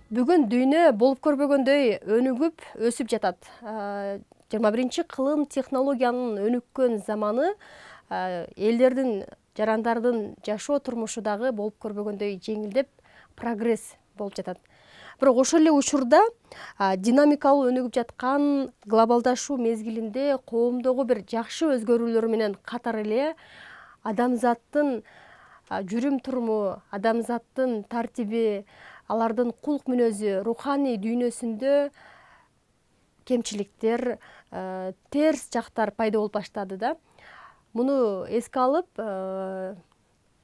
Бүгүн дүйнө болуп көрбөгөндөй өнүгүп өсүп жатат. 21-кылым технологиянын өнүккөн заманы элдердин, жарандардын жашоо турмушу дагы болуп көрбөгөндөй жеңилдеп прогресс болуп жатат. Бирок ошол эле учурда динамикалуу өнүгүп жаткан глобалдашуу мезгилинде коомдогу бир жакшы өзгөрүүлөр менен катар эле адамзаттын жүрүм туруму, адамзаттын тартиби, алардын кулк мүнөзү, руханий дүйнөсүндө кемчиликтер, терс жактар пайда болуп баштады да. Муну эске алып,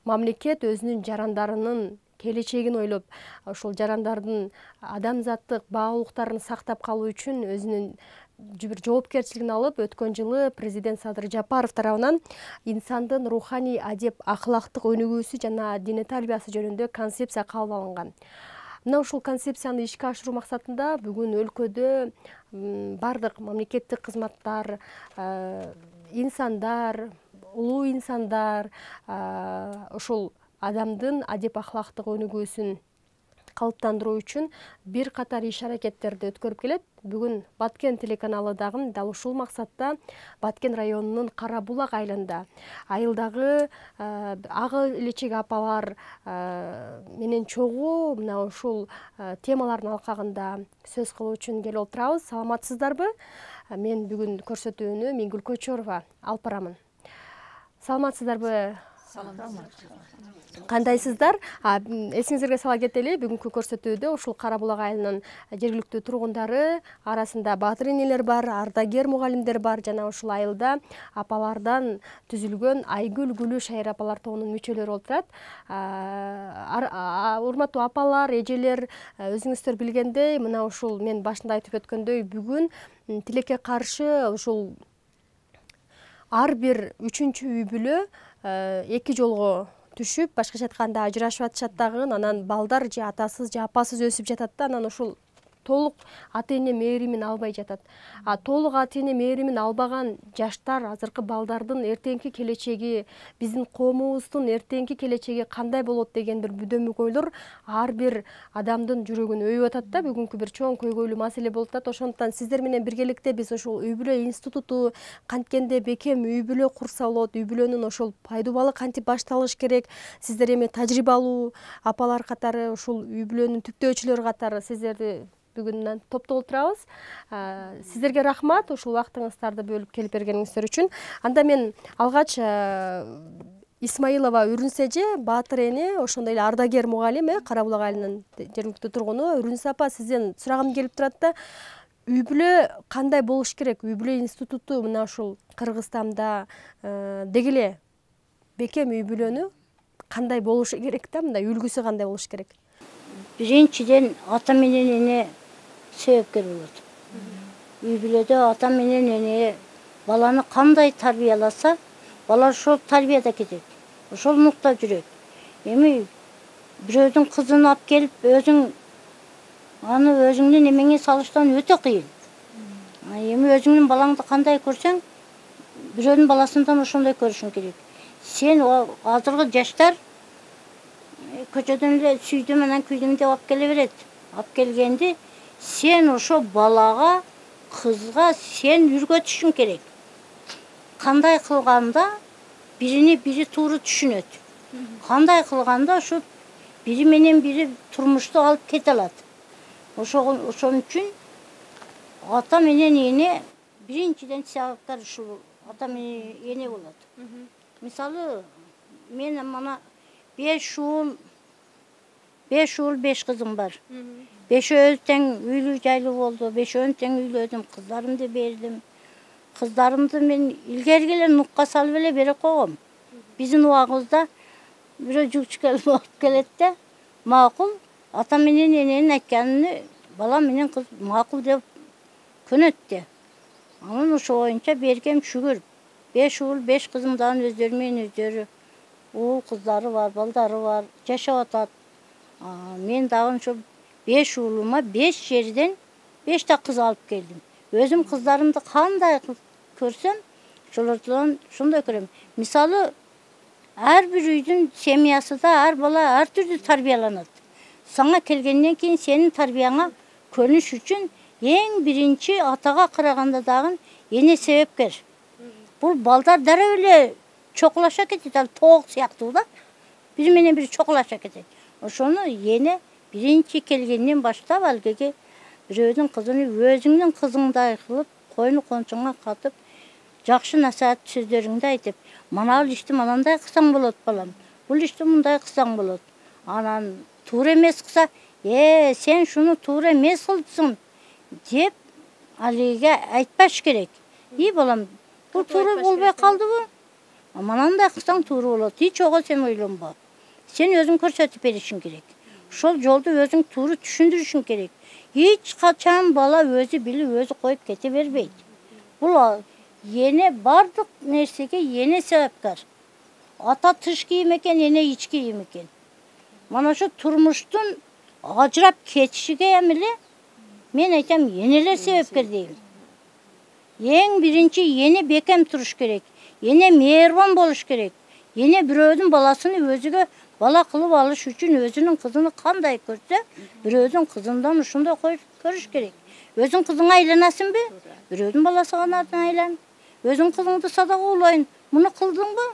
мамлекет өзүнүн жарандарынын келечегин ойлоп, ошол жарандардын адамзаттык баалуулуктарын сактап калуу үчүн өзүнүн бир жоопкерчилигин алып, өткөн жылы президент Садыр Жапаров тарабынан инсандын руханий, адеп, акылактык өнүгүүсү жана диний тарбиясы жөнүндө концепция кабыл алынган. Мына ушул концепцияны ишке ашыруу максатында бүгүн өлкөдө бардык мамлекеттик кызматтар, инсандар, улуу инсандар ошол адамдын адеп акылактык өнүгүүсүн калыптандыруу үчүн бир катар иш аракеттерди өткөрүп келет. Бүгүн Баткен телеканалы дагы дал ушул максатта Баткен районунун Кара Булак айылдагы ак элечеги апалар менен чогуу мына ушул темалардын алкагында сөз кылуу үчүн келип отурабыз. Саламатсыздарбы? Мен бүгүн көрсөтүүнү Миңгүл Көчөрова алып барамын. Саламатсыздарбы? Кандайсыздар? Эсиңизерге сала кетели, бүгүнкү көрсөтүүдө ушул Кара Булак айылынын жергиликтүү тургундары арасында баатыр энелер бар, ардагер мугалимдер бар жана ушул айылда апалардан түзүлгөн Айгүл Гүлү шайыр апалар тобунун мүчөлөрү отурат. Урматтуу апалар, эжелер, өзүңүздөр билгендей, мына ушул мен башында айтып өткөндөй, бүгүн тилекке каршы ушул ар бир үчүнчү үй бүлө эки жолго түшүп, башкача айтканда ажырашып атышат дагы, анан балдар же атасыз же апасыз өсүп жатат да, анан ушул толук ата-эне мээримин албай жатат. Толук ата-эне мээримин албаган жаштар, азыркы балдардын эртеңки келечеги, биздин коомубуздун эртеңки келечеги кандай болот деген бир бүдөмүк ойлор ар бир адамдын жүрөгүн өйүп атат да, бүгүнкү бир чоң көйгөйлүү маселе болуп атат. Ошондуктан сиздер менен биргеликте биз ушул үй бүлө институту канткенде бекем үй бүлө курса болот, үй бүлөнүн ошол пайдубалы кантип башталыш керек, сиздер эми тажрыйбалуу апалар катары, ушул үй бүлөнүн түптөөчүлөрү катары сиздерди бүгүн топтоп отурабыз. Сиздерге рахмат ушул убактыңыздарды бөлүп келип бергениңиздер үчүн. Анда мен алгач Исмаилова Үрүнс эже, баатыр эне, ошондой эле ардагер мугалим, Кара Булак айылынын жергиликтүү тургуну Үрүнс апа, сизден сурагым келип турат да, үй бүлө кандай болуш керек? Үй бүлө институту мына ушул Кыргызстанда деги эле бекем үй бүлөнү кандай болушу керек да, мындай үлгүсү кандай болуш керек? Биринчиден ата менен эне себепкер болот. Үй бүлөдө ата менен эне баланы кандай тарбияласа, бала ошол тарбияда кетет. Ошол нукта жүрөт. Эми бирөөдүн кызын алып келип, аны өзүңдүн эмеңе салыштан өтө кыйын. Эми өзүңдүн балаңды кандай көрсөң, бирөөдүн баласынан ошондой көрүшүң керек. Сен азыркы жаштар көчөдөн эле сүйдүм менен күйдүм деп алып келе берет. Алып келгенди сен ошо балага, кызга сен үргөтүшүң керек. Кандай кылганда бирини бири туура түшүнөт. Кандай кылганда ошо бири менен бири турмушту алып кете алат. Ошон үчүн ата менен эне биринчиден себепкер ушул ата менен эне болот. Мисалы, мен мана 5 ул 5 кызым бар. 5-өө тең үйлүү жайлуу болду, 5-өн тең үйлөдүм, кыздарымды бердим. Кыздарымды мен илгерги эле нукка салып эле бере койгом. Биздин убагыбызда бирөө жугчукел болуп келет да, макул, ата менен эненин айтканын бала менен кыз макул деп көнөт да. Анан ошо боюнча бергем шүгүр. 5 ул 5 кызым дагы өздөрү менен өздөрү уул кыздары бар, балдары бар, жашап атат. Мен дагы ошо 5 уулума 5 жерден 5 та кыз алып келдим. Өзүм кыздарымды кандай көрсөм, ошолордон ошондой көрөм. Мисалы, ар бир үйдүн семьясында ар бала ар түрдүү тарбияланат. Саңа келгеннен кейін сенің тарбияңа көнүш үчүн эң биринчи атага караганда дагы эне себепкер. Бул балдар дароо эле чокулаша кетет, ал тоок сыяктуу да. Бири менен бири чокулаша кетет. Ошону эне биринчи келгенден баштап алгеге бирөөдүн кызын өзүңдүн кызыңдай кылып, койну кончуңа катып, жакшы насаат сөздөрүңдү айтып, мана бул ишти манандай кылсаң болот балам. Бул ишти мындай кылсаң болот. Анан туура эмес кылса, сен шуну туура эмес кылдсың деп алиге айтпаш керек. Балам, бул туура болбой калдыбы? Манандай кылсаң туура болот. Чого сен ойлонбо. Сен өзүң көрсөтүп беришиң керек. Ошол жолду өзүң туура түшүндүрүшүң керек. Эч качан бала өзү билип, өзү коюп кете бербейт. Бул эне бардык нерсеге эне себепкер. Ата тыш кийим экен, эне ич кийим экен. Mana şu turmuştun acırap keçişige emili men aytam eneler sebepkер deyim. Eң birinci ene bekem turuş gerek. Ene meherban boluş gerek. Ene birөөдүн баласын өзүгө бала кылып алыш үчүн өзүнүн кызын кандай көрсө, birөөдүн кызындан ушундай көрүш керек. Өзүң кызыңа айланасыңбы? Birөөдүн баласы гана айлан. Өзүң кызыңды садага улайын. Муну кылдыңбы?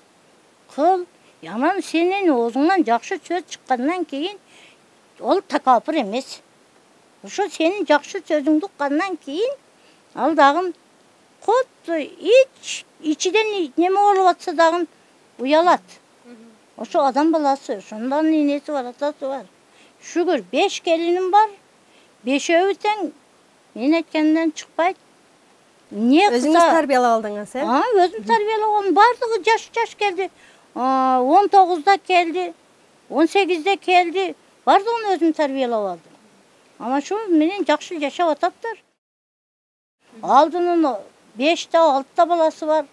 Кыл. Анан сенин оозуңан жакшы сөз чыккандан кийин ол такапыр эмес. Ошо сенин жакшы сөзүңдү уккандан кийин ал дагы код ичиден неме болуп атса дагы уялат. Ошо адам баласы, ошондон энеси бар, атасы бар. Шүгүр 5 келиним бар. 5-өө тең мен айткандан чыкпайт. Өзүңүз тарбиялап алдыңыз, Өзүм тарбиялап алдым. Бардыгы жаш келди. 19'da geldi, 18'de geldi. Bardığını özüm terbiyelap aldım. Ama şu menen jakşı yaşap ataptır. Aldının 5'te 6'da balası var.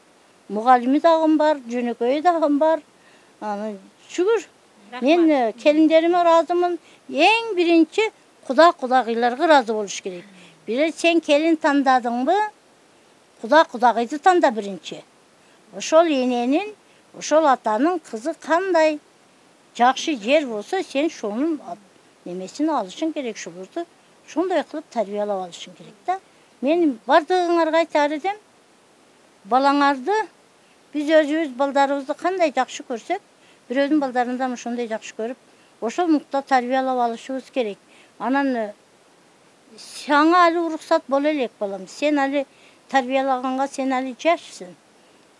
Mugalimi dağım var, jönököy dağım var. Şükür. Men kelinlerime razımın. Eң birinci kudagıylarga razı boluş gerek. Biri sen kelin tandadın mı? Kudagıydı tanda birinci. Ошол эненин ошол атанын кызы кандай жакшы жер болсо, сен шонун немесин алышың керек, шулурду шондой кылып тарбиялап алышың керек да. Мен бардыгыңарга айтар элем, балаңарды биз өзүбүз балдарыбызды кандай жакшы көрсөк, бирөөдүн балдарын да ошондой жакшы көрүп, ошол нукта тарбиялап алышыбыз керек. Анан сага али уруксат боло элек балам. Сен али тарбиялаганга сен али жашсың.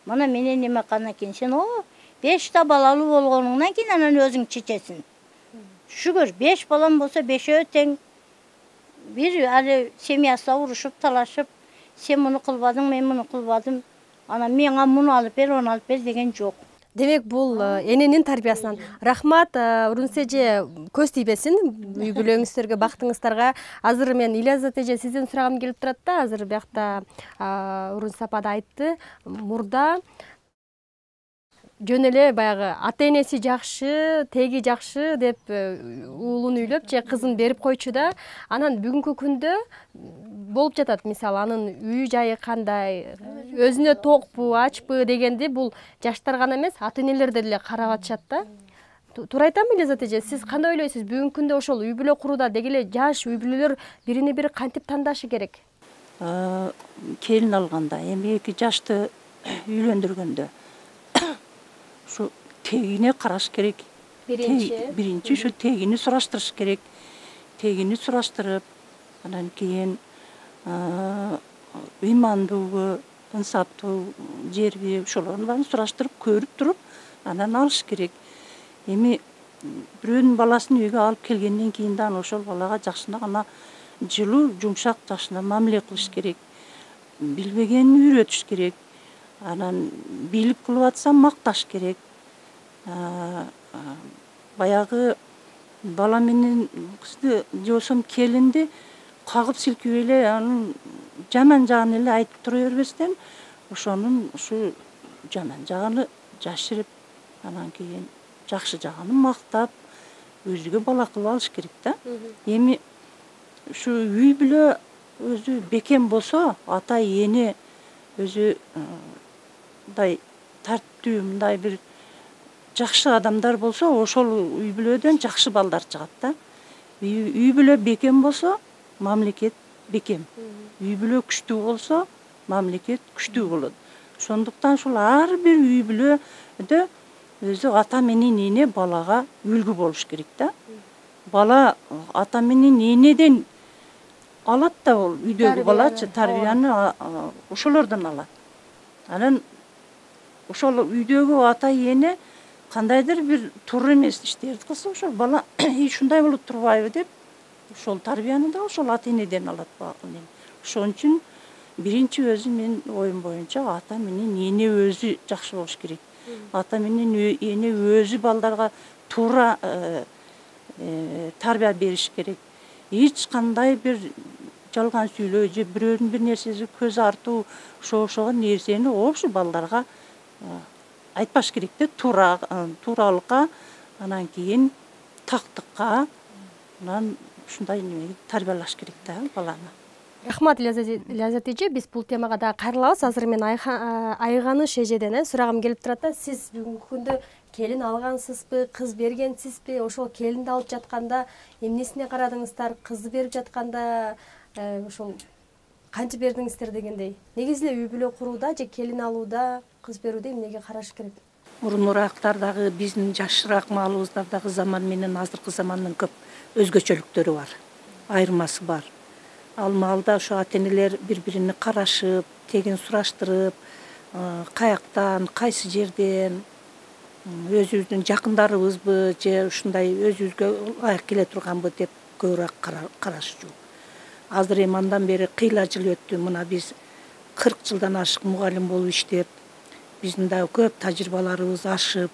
Mana menen neme kandan keyin sen 5'te balalı болгонуңдан кийин анан өзүң чечесиң. Шүгүр 5 балам болсо 5-өө тең. Bir али семьясы урушуп, талашып, sen муну кылбадың, мен муну кылбадым. Анан мага муну алып бер, onu алып бер деген жок. Демек бул эненин тарбиясынан. Рахмат, Урунс эже, көз тийбесин үй бүлөңүздөргө, бактыңыздарга. Азыр мен Илязат эже сизден сурагым келип турат да, азыр биякта Урунс апа да айтты. Мурда жөн эле баягы ата-энеси жакшы, теги жакшы деп уулун үйлөп же кызын берип койчу да. Анан бүгүнкү күндө болуп жатат, мисалы анын үй жайы кандай, өзүнө токпу, ачпы дегенди бул жаштар гана эмес, ата-энелер деле карап атышат да. Туура айтамбы Илязат эже, сиз кандай ойлойсуз? Бүгүнкү күндө ошол үй бүлө курууда деги эле жаш үй бүлөлөр бирине бири кантип тандашы керек? Келин алганда, эми эки жашты үйлөндүргөндө şu tegini karaş gerek. Birinci şu tegini suraştırış gerek. Tegini suraştırıp, anan keyin imandığı, ınsaptığı, jerbi, şolarını suraştırıp, körüp durup, anan alış gerek. Emi biröөнүн баласын үйгө алып келгенден кийин да ошол балага жакшына гана жылуу, жумшак жакшына мамиле кылыш керек. Билбегенин үйрөтүш керек. Анан бийлик кылып атса макташ керек. Баягы бала менен кызды жосом келинди кагып силкип эле анын жаман жагын эле айтып тура бербестен, ошонун ушу жаман жагын жашырып, анан кийин жакшы жагын мактап, өзүгө бала кылып алыш керек да. Эми ушу үй бүлө өзү бекем болсо, ата эне өзү мындай тартиптүү, мындай бир жакшы адамдар болсо, ошол үй бүлөдөн жакшы балдар чыгат да. үй бүлө бекем болсо, мамлекет бекем. Үй бүлө күчтүү болсо, мамлекет күчтүү болот. Ошондуктан ушул ар бир үй бүлөдө өзү ата менен эне балага үлгү болуш керек да. Бала ата менен энеден алат да, ол үйдөгү балачы тарбияны ошолордон алат. Анан ошол үйдөгү ата эне кандайдыр бир туура эмес иштерди кылса, ошол бала ушундай болуп турбайбы деп, ошол тарбияны да ошол ата энеден алат. Ошон үчүн биринчи өзү мен оюм боюнча ата менен эне өзү жакшы болуш керек. Ата менен эне өзү балдарга туура тарбия бериш керек. Эч кандай бир жалган сүйлөө же бирөөнүн бир нерсеси көз артуу ошого нерсени вообще балдарга айтпаш керек да, тууралыкка, анан кийин тактыкка, анан ушундай тарбиялаш керек да баланы. Рахмат, Ляззат эже, биз бул темага да кайрылабыз. Азыр мен Айганыш эжеден сурагым келип турат да, сиз бүгүнкү күндө келин алгансызбы, кыз бергенсизби? Ошол келинди алып жатканда эмнесине карадыңыздар? Кызды берип жатканда ошол канча бердиңиздер дегендей. Негизи эле үй бүлө курууда же келин алууда, кыз берүүдө эмнеге караш керек? Мурунурактардагы биздин жашыраак маалыбыздардагы заман менен азыркы замандын көп өзгөчөлүктөрү бар. Айырмасы бар. Ал маалда ошо ата-энелер бири-биrini карашып, тегин сураштырып, каяктан, кайсы жерден, өзүбүздүн жакындарыбызбы же ушундай өзүбүзгө ылайык келе турганбы деп көбүрөөк карашчу. Азыр эми андан бери кыйла жыл өттү. Мына биз 40 жылдан ашык мугалим болуп иштеп, биздин да көп тажрыйбаларыбыз ашып,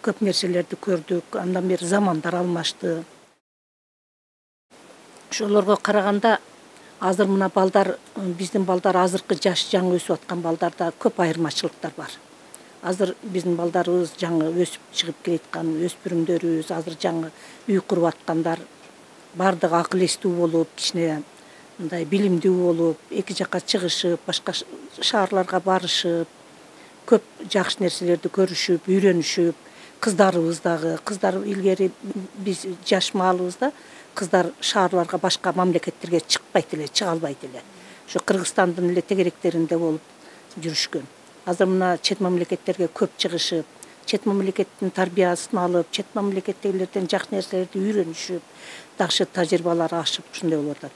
көп нерселерди көрдүк. Андан бери замандар алмашты. Ошолорго караганда азыр мына балдар, биздин балдар, азыркы жаш жаңы өсүп аткан балдарда көп айырмачылыктар бар. Азыр биздин балдарыбыз жаңы өсүп чыгып келаткан өспүрүмдөрүбүз, азыр жаңы үй куруп аткандар бардыгы акыл эстүү болуп, кичине мындай билимдүү болуп, эки жакка чыгышып, башка шаарларга барышып, көп жакшы нерселерди көрүшүп, үйрөнүшүп, кыздарыбыз дагы, кыздар илгери биз жаш маалыбызда кыздар шаарларга, башка мамлекеттерге чыкпайт эле, чыга албайт эле. Ошо Кыргызстандын эле тегеректеринде болуп жүрүшкөн. Азыр мына чет мамлекеттерге көп чыгышып, чет мамлекеттин тарбиясын алып, чет мамлекеттегилерден жакшы нерселерди үйрөнүшүп, жакшы тажрыйбалар ашып, ушундай болуп атат.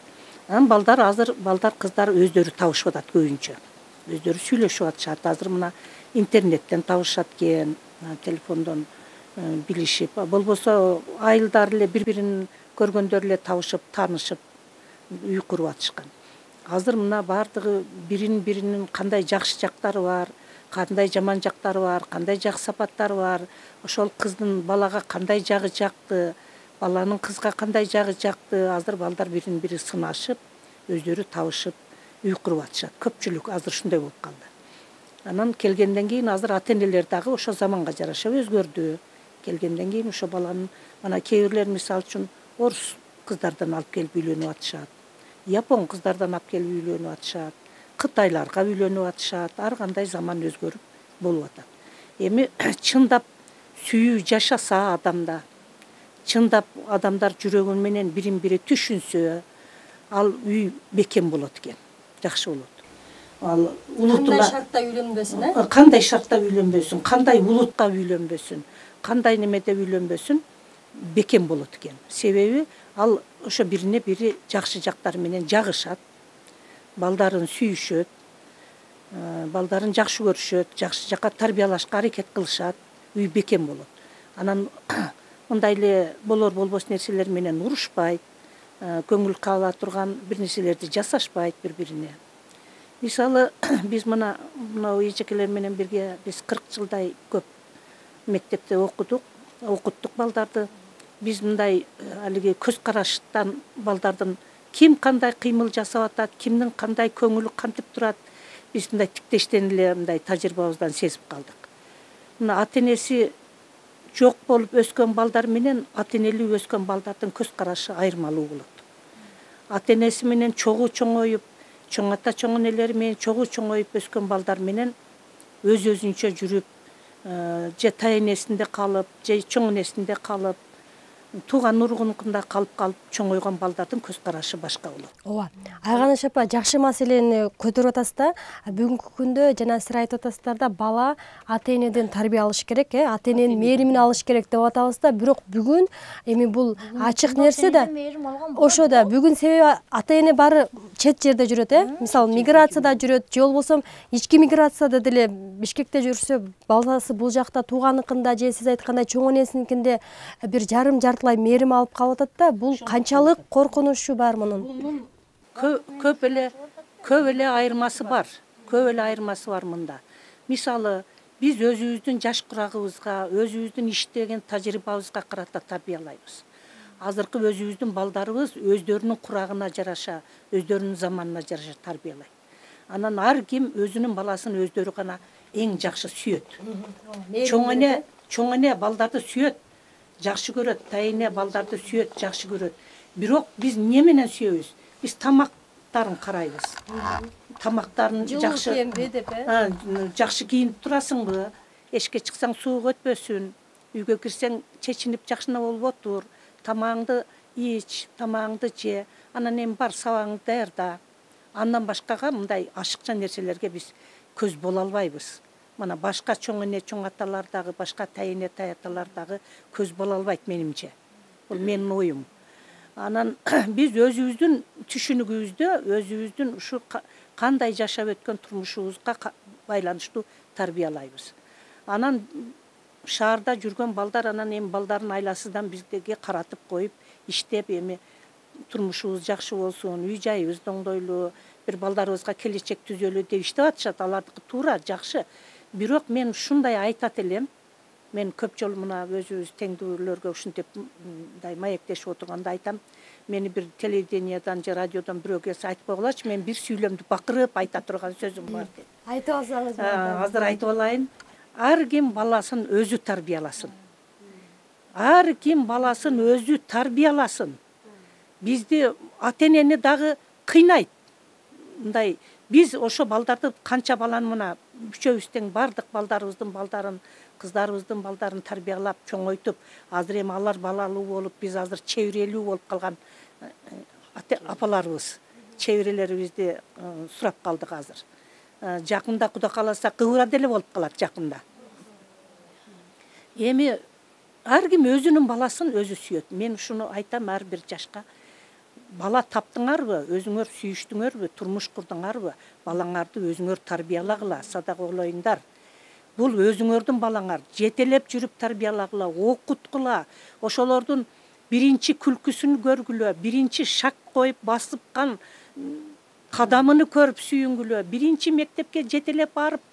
Анан балдар, кыздар өздөрү табышып атат көбүнчө. Өздөрү сүйлөшүп атышат. Азыр мына интернеттен табышат экен, телефондон билишип, болбосо айылдар эле бири-бирин көргөндөр эле табышып, таанышып, үй куруп атышкан. Азыр мына бардыгы бирин-биринин кандай жакшы жактары бар, кандай жаман жактары бар, кандай жакшы сапаттары бар, ошол кыздын балага кандай жагы жакты, баланын кызга кандай жагы жакты, азыр балдар бирин-бири сынашып, өздөрү табышып, үй куруп атышат. Көпчүлүк азыр ушундай болуп калды. Анан келгенден кийин азыр ата-энелер дагы ошо заманга жараша өзгөрдү. Келгенден кийин ошо баланын, мына кээ бирлер мисалы үчүн орус кыздардан алып келип үйлөнүп атышат. Япон кыздардан алып келип үйлөнүп атышат. Кытайларга үйлөнүп атышат. Ар кандай заман өзгөрүп болуп атат. Эми чындап сүйүү жашаса адамда, чындап адамдар жүрөгү менен бирин-бири түшүнсө, ал үй бекем болот экен, жакшы болот. Ал Кандай шартта үйлөнбөсүн, Кандай шартта үйлөнбөсүн, кандай улутка үйлөнбөсүн, кандай немеде үйлөнбөсүн, бекем болот экен. Себеби ал ошо бирине бири жакшы жактары менен жагышат, балдарын сүйүшөт, балдарын жакшы көрүшөт, жакшы жакка тарбиялашка аракет кылышат, үй бекем болот. Анан мындай эле болор болбос нерселер менен урушпайт, көңүл каала турган бир нерселерди жасашпайт бири-бирине. Мисалы, биз мынау эжекелер менен бирге биз 40 жылдай көп мектепте окуттук балдарды. Биз мындай алиги көз караштан балдардын ким кандай кыймыл жасап атат, кимдин кандай көңүлү кантип турат, биз мындай тиктештен эле мындай тажрыйбабыздан сезип калдык. Мына ата-энеси жок болуп өскөн балдар менен ата-энелүү өскөн балдардын көз карашы айырмалуу болот. Ата-энеси менен чогуу чоңоюп, чоң ата чоң энелери менен чогуу чоңоюп өскөн балдар менен өз-өзүнчө жүрүп, же тай энесинде калып, же чоң энесинде калып, тууган ургунукунда калып чоңойгон балдардын көз карашы башка болот. Ооба. Айганыш апа, жакшы маселени көтөрүп атасыз да. Бүгүнкү күндө жана сиз айтып атасыздар да, бала ата-энеден тарбия алыш керек, ата-эненин мээримин алыш керек деп атабыз да. Бирок бүгүн эми бул ачык нерсе да. Ошо да бүгүн себеби ата-эне баары чет жерде жүрөт, Мисалы, миграцияда жүрөт, же болбосо ички миграцияда деле Бишкекте жүрсө, баласы бул жакта тууганыкында же сиз айткандай чоң энесиникинде бир жартылай мээрим алып калып атат да. Бул канчалык коркунучу бар мунун? Көп эле айырмасы бар. Көп эле айырмасы бар мында. Мисалы, биз өзүбүздүн жаш курагыбызга, өзүбүздүн иштеген тажрыйбабызга карата тарбиялайбыз. Азыркы өзүбүздүн балдарыбыз өздөрүнүн курагына жараша, өздөрүнүн заманына жараша тарбиялайт. Анан ар ким өзүнүн баласын өздөрү гана эң жакшы сүйөт. Чоң эне балдарды сүйөт, жакшы көрөт, тайэне балдарды сүйөт, жакшы көрөт. Бирок биз эмне менен сүйөбүз? Биз тамактарын карайбыз. Тамактарын жакшы кийинип турасыңбы? Эшикке чыксаң суук өтпөсүн, үйгө кирсең чечинип жакшына болуп отур, тамагыңды ич, тамагыңды же, анан эми бар сабагыңды даярда. Андан башкага мындай ашыкча нерселерге биз көз боло албайбыз. Мана башка чоң эне, чоң аталар дагы, башка тайэне, аталар дагы көз боло албайт менимче. Бул менин оюм. Анан биз өзүбүздүн түшүнүгүбүздө, өзүбүздүн ушу кандай жашап өткөн турмушубузга байланыштуу тарбиялайбыз. Анан шаарда жүргөн балдар анан эми балдардын айласыдан бизге каратып коюп, иштеп эми турмушубуз жакшы болсун, үй жайыбызды оңдойлу, бир балдарыбызга келечек түзөлү деп иштеп атышат. Алардыкы туура, жакшы. Бирок мен ушундай айтат элем. Мен көп жолу мына өзүбүз теңдүүлөргө ушинтип мындай маектешип отурганда айтам. Мени бир телевидениядан же радиодон бирөө келсе айтып койгулачы, мен бир сүйлөмдү бакырып айта турган сөзүм бар деп. Айтып алсаңыз. Азыр айтып алайын. Ар ким баласын өзү тарбияласын. Ар ким баласын өзү тарбияласын. Бизди ата-энени дагы кыйнайт. Мындай биз ошо балдарды канча баланы мына үчөөбүз тең бардык балдарыбыздын балдарын, кыздарыбыздын балдарын тарбиялап, чоңойтуп, азыр эми алар балалуу болуп, биз азыр чебирелүү болуп калган апаларыбыз. Чебирелерибизди сурап калдык азыр. Жакында Кудай кааласа кыбыра деле болуп калат жакында. Эми ар ким өзүнүн баласын өзү сүйөт. Мен ушуну айтам ар бир жашка. Бала таптыңарбы, өзүңөр сүйүштүңөрбү, турмуш курдуңарбы, балаңарды өзүңөр тарбиялагыла, садак Бул өзүңөрдүн балаңар, жетелеп жүрүп тарбиялагыла, окуткула, ошолордун биринчи күлкүсүн көргүлө, биринчи шак коюп басыпкан кадамыны көрүп сүйүнгүлө, биринчи мектепке жетелеп барып,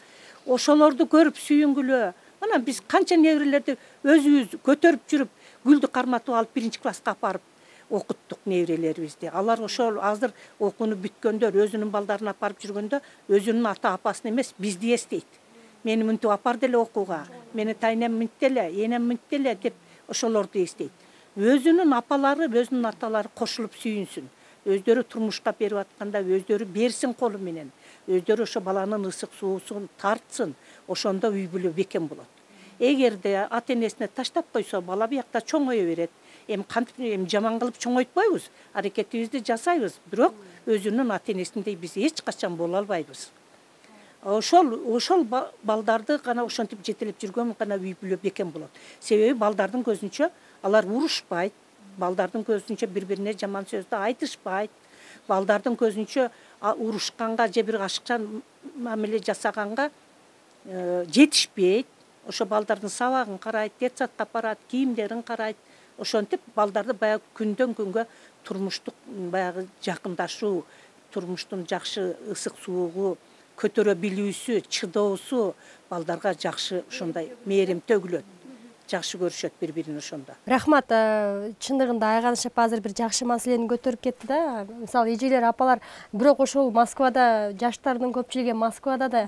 ошолорду көрүп сүйүнгүлө. Мына биз канча неберелерди өзүбүз көтөрүп жүрүп, гүлдү карматып алып биринчи класска апарып окуттук неберелерибизди. Алар ошол азыр окууну бүткөндөр, өзүнүн балдарын апарып жүргөндө, өзүнүн ата апасын эмес, бизди эстейт. Мени мынтип апар деле окууга, мени тайнем мынтип деле, энем мынтип деле деп ошолорду эстейт. Өзүнүн апалары, өзүнүн аталары кошулуп сүйүнсүн. Өздөрү турмушка берип атканда өздөрү берсин колу менен. Өздөрү ошо баланын ысык суусун тартсын, ошондо үй бүлө бекем болот. Эгерде ата-энесине таштап койсо, бала биякта чоңое берет. Эми кантип жаман кылып чоңойтпойбуз, аракетибизди жасайбыз, бирок өзүнүн ата-энесиндей биз эч качан боло албайбыз. Ошол балдарды гана ошентип жетелеп жүргөн гана үй бүлө бекем болот. Себеби балдардын көзүнчө алар урушпайт, балдардын көзүнчө бири-бирине жаман сөздү айтышпайт, балдардын көзүнчө урушканга же бир ашыкча мамиле жасаганга жетишпейт. Ошо балдардын сабагын карайт, детсадка барат, кийимдерин карайт. Ошентип балдарды баягы күндөн күнгө турмуштук баягы жакындашуу, турмуштун жакшы ысык суугу, көтөрө билүүсү, чыдоосу балдарга жакшы ошондой мээрим төгүлөт. Жакшы көрүшөт бири-бирин ошондо. Рахмат, чындыгында Айганыш апа азыр бир жакшы маселени көтөрүп кетти да. Мисалы, эжелер, апалар, бирок ошол Москвада, жаштардын көпчүлүгү Москвада да,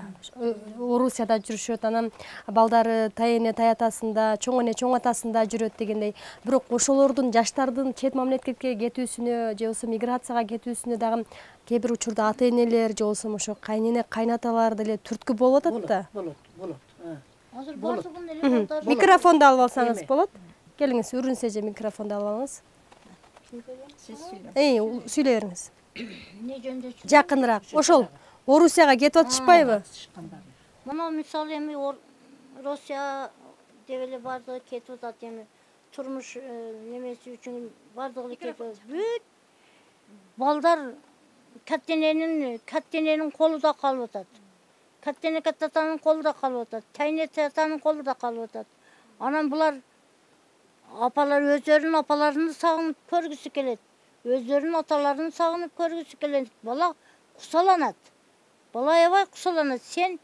Орусияда жүрүшөт, анан балдары тайэне, таятасында, чоң эне, чоң атасында жүрөт дегендей. Бирок ошолордун жаштардын чет мамлекетке кетүүсүнө, же болбосо миграцияга кетүүсүнө дагы кээ бир учурда ата-энелер же болбосо ошо кайнене, кайнаталар деле түрткү болуп атат да. Болот. Азыр бардыгын эле балдар. Микрофонду алып алсаңыз болот. Келиңиz, үрүнүз эже микрофонду алып алыңыз. Сүйлөй бериңиз. эмне жөнүндө Жакыныраак. Ошол Орусияга кетип атышпайбы? мына мисалы эми Россия деп эле бардыгы кетип атат, эми турмуш немеси үчүн бардыгы кетип атат. Бүт балдар каттененин колунда калып атат. Каттене каттатанын колунда калып атат. Тайне татанын колунда калып атат. Анан булар апалар өздөрүнүн апаларын сагынып көргүсү келет. Өздөрүнүн аталарын сагынып көргүсү келет. Бала кусаланат. Бала аябай кусаланат. Сен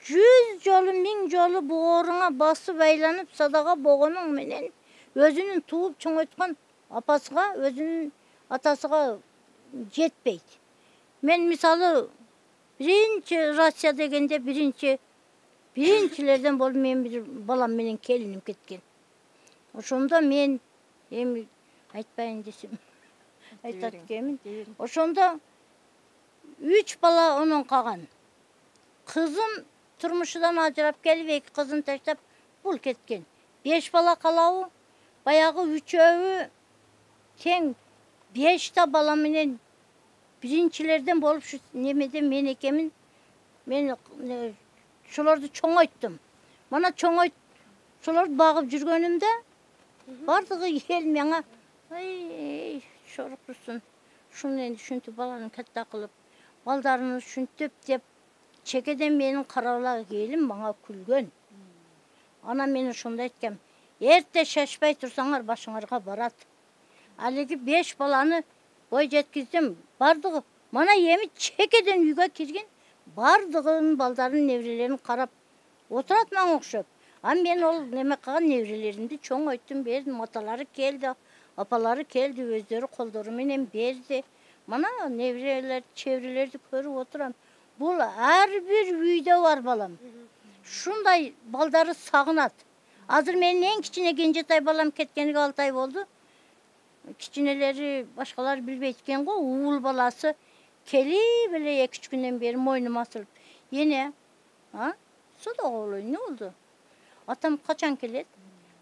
100 жолу 1000 жолу бооруңа басып айланып садага богонуң менен өзүнүн тууп чоңойткон апасыга, өзүнүн атасыга жетпейт. Мен мисалы биринчи Россия дегенде биринчилерден болуп мен бир балам менен келиним кеткен. Ошондо мен эми айтпайын десем айтат экенмин. Ошондо 3 бала онон калган. Кызым турмушудан ажырап келип, 2 кызын таштап бул кеткен. 5 бала калабы? Баягы 3-өө тең 5 та бала менен биринчилерден болуп şu немеде мен экенмин. Мен шолорду чоңойттум. Мана шолорду багып жүргөнүмдө бардыгы эл мага ай шорукурсун. Шуну энди ушинтип баланы катта кылып, балдарын ушинтип деп чекеден менин карабала келим мага күлгөн. Анан мен ошондой айткам. Эрте шашпай турсаңар башыңарга барат. Алиги 5 баланы бой жеткиздим. Бардыгы мана эми чекеден үйгө кирген бардыгын балдарын неврелерин карап отурат мага окшоп. А мен ол неме кылган неврелеримди чоңойттум, бердим, аталары келди, апалары келди, өздөрү колдору менен берди. Мана неврелер, чебрелерди көрүп отурам. Бул ар бир үйдө бар балам. Шундай балдары сагынат. Азыр менин эң кичине кенжетай балам кеткениге 6 ай болду. Кичинелери башкалар билбейт экен го, уул баласы келип эле 2-3 күндөн бери мойнума асылып. Эне, содого болой, эмне болду? Атам качан келет?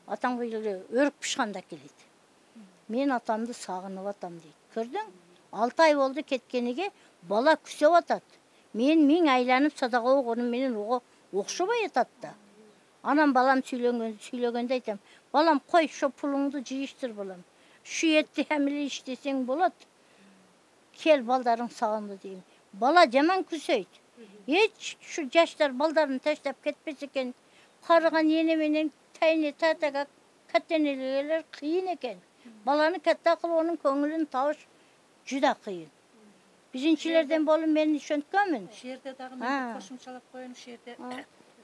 Атам быйыл өрүк пышканда келет. Мен атамды сагынып атам дейт. Көрдүң? 6 ай болду кеткениге, бала күсөп атат. Мен 1000 айланып садага огонум менен ого окшобой атат да. Анан балам сүйлөгөндө айтам. Балам кой, шо пулуңду жыйыштыр балам. Şu etти әмілі іштесең болот. Кел балдарың сағынды дейм. Бала жаман күсөйт. Еч şu жаштар балдарын таштап кетпес екен. Қарыған ене менен тайне татаға каттенелер қиын екен. Баланы катта қылып оның көңілін тауыш жүда қиын. Биринчилерден болуп мен ишөнткөнмүн. Шерде дагы мен кошумчалап коеюн, шерде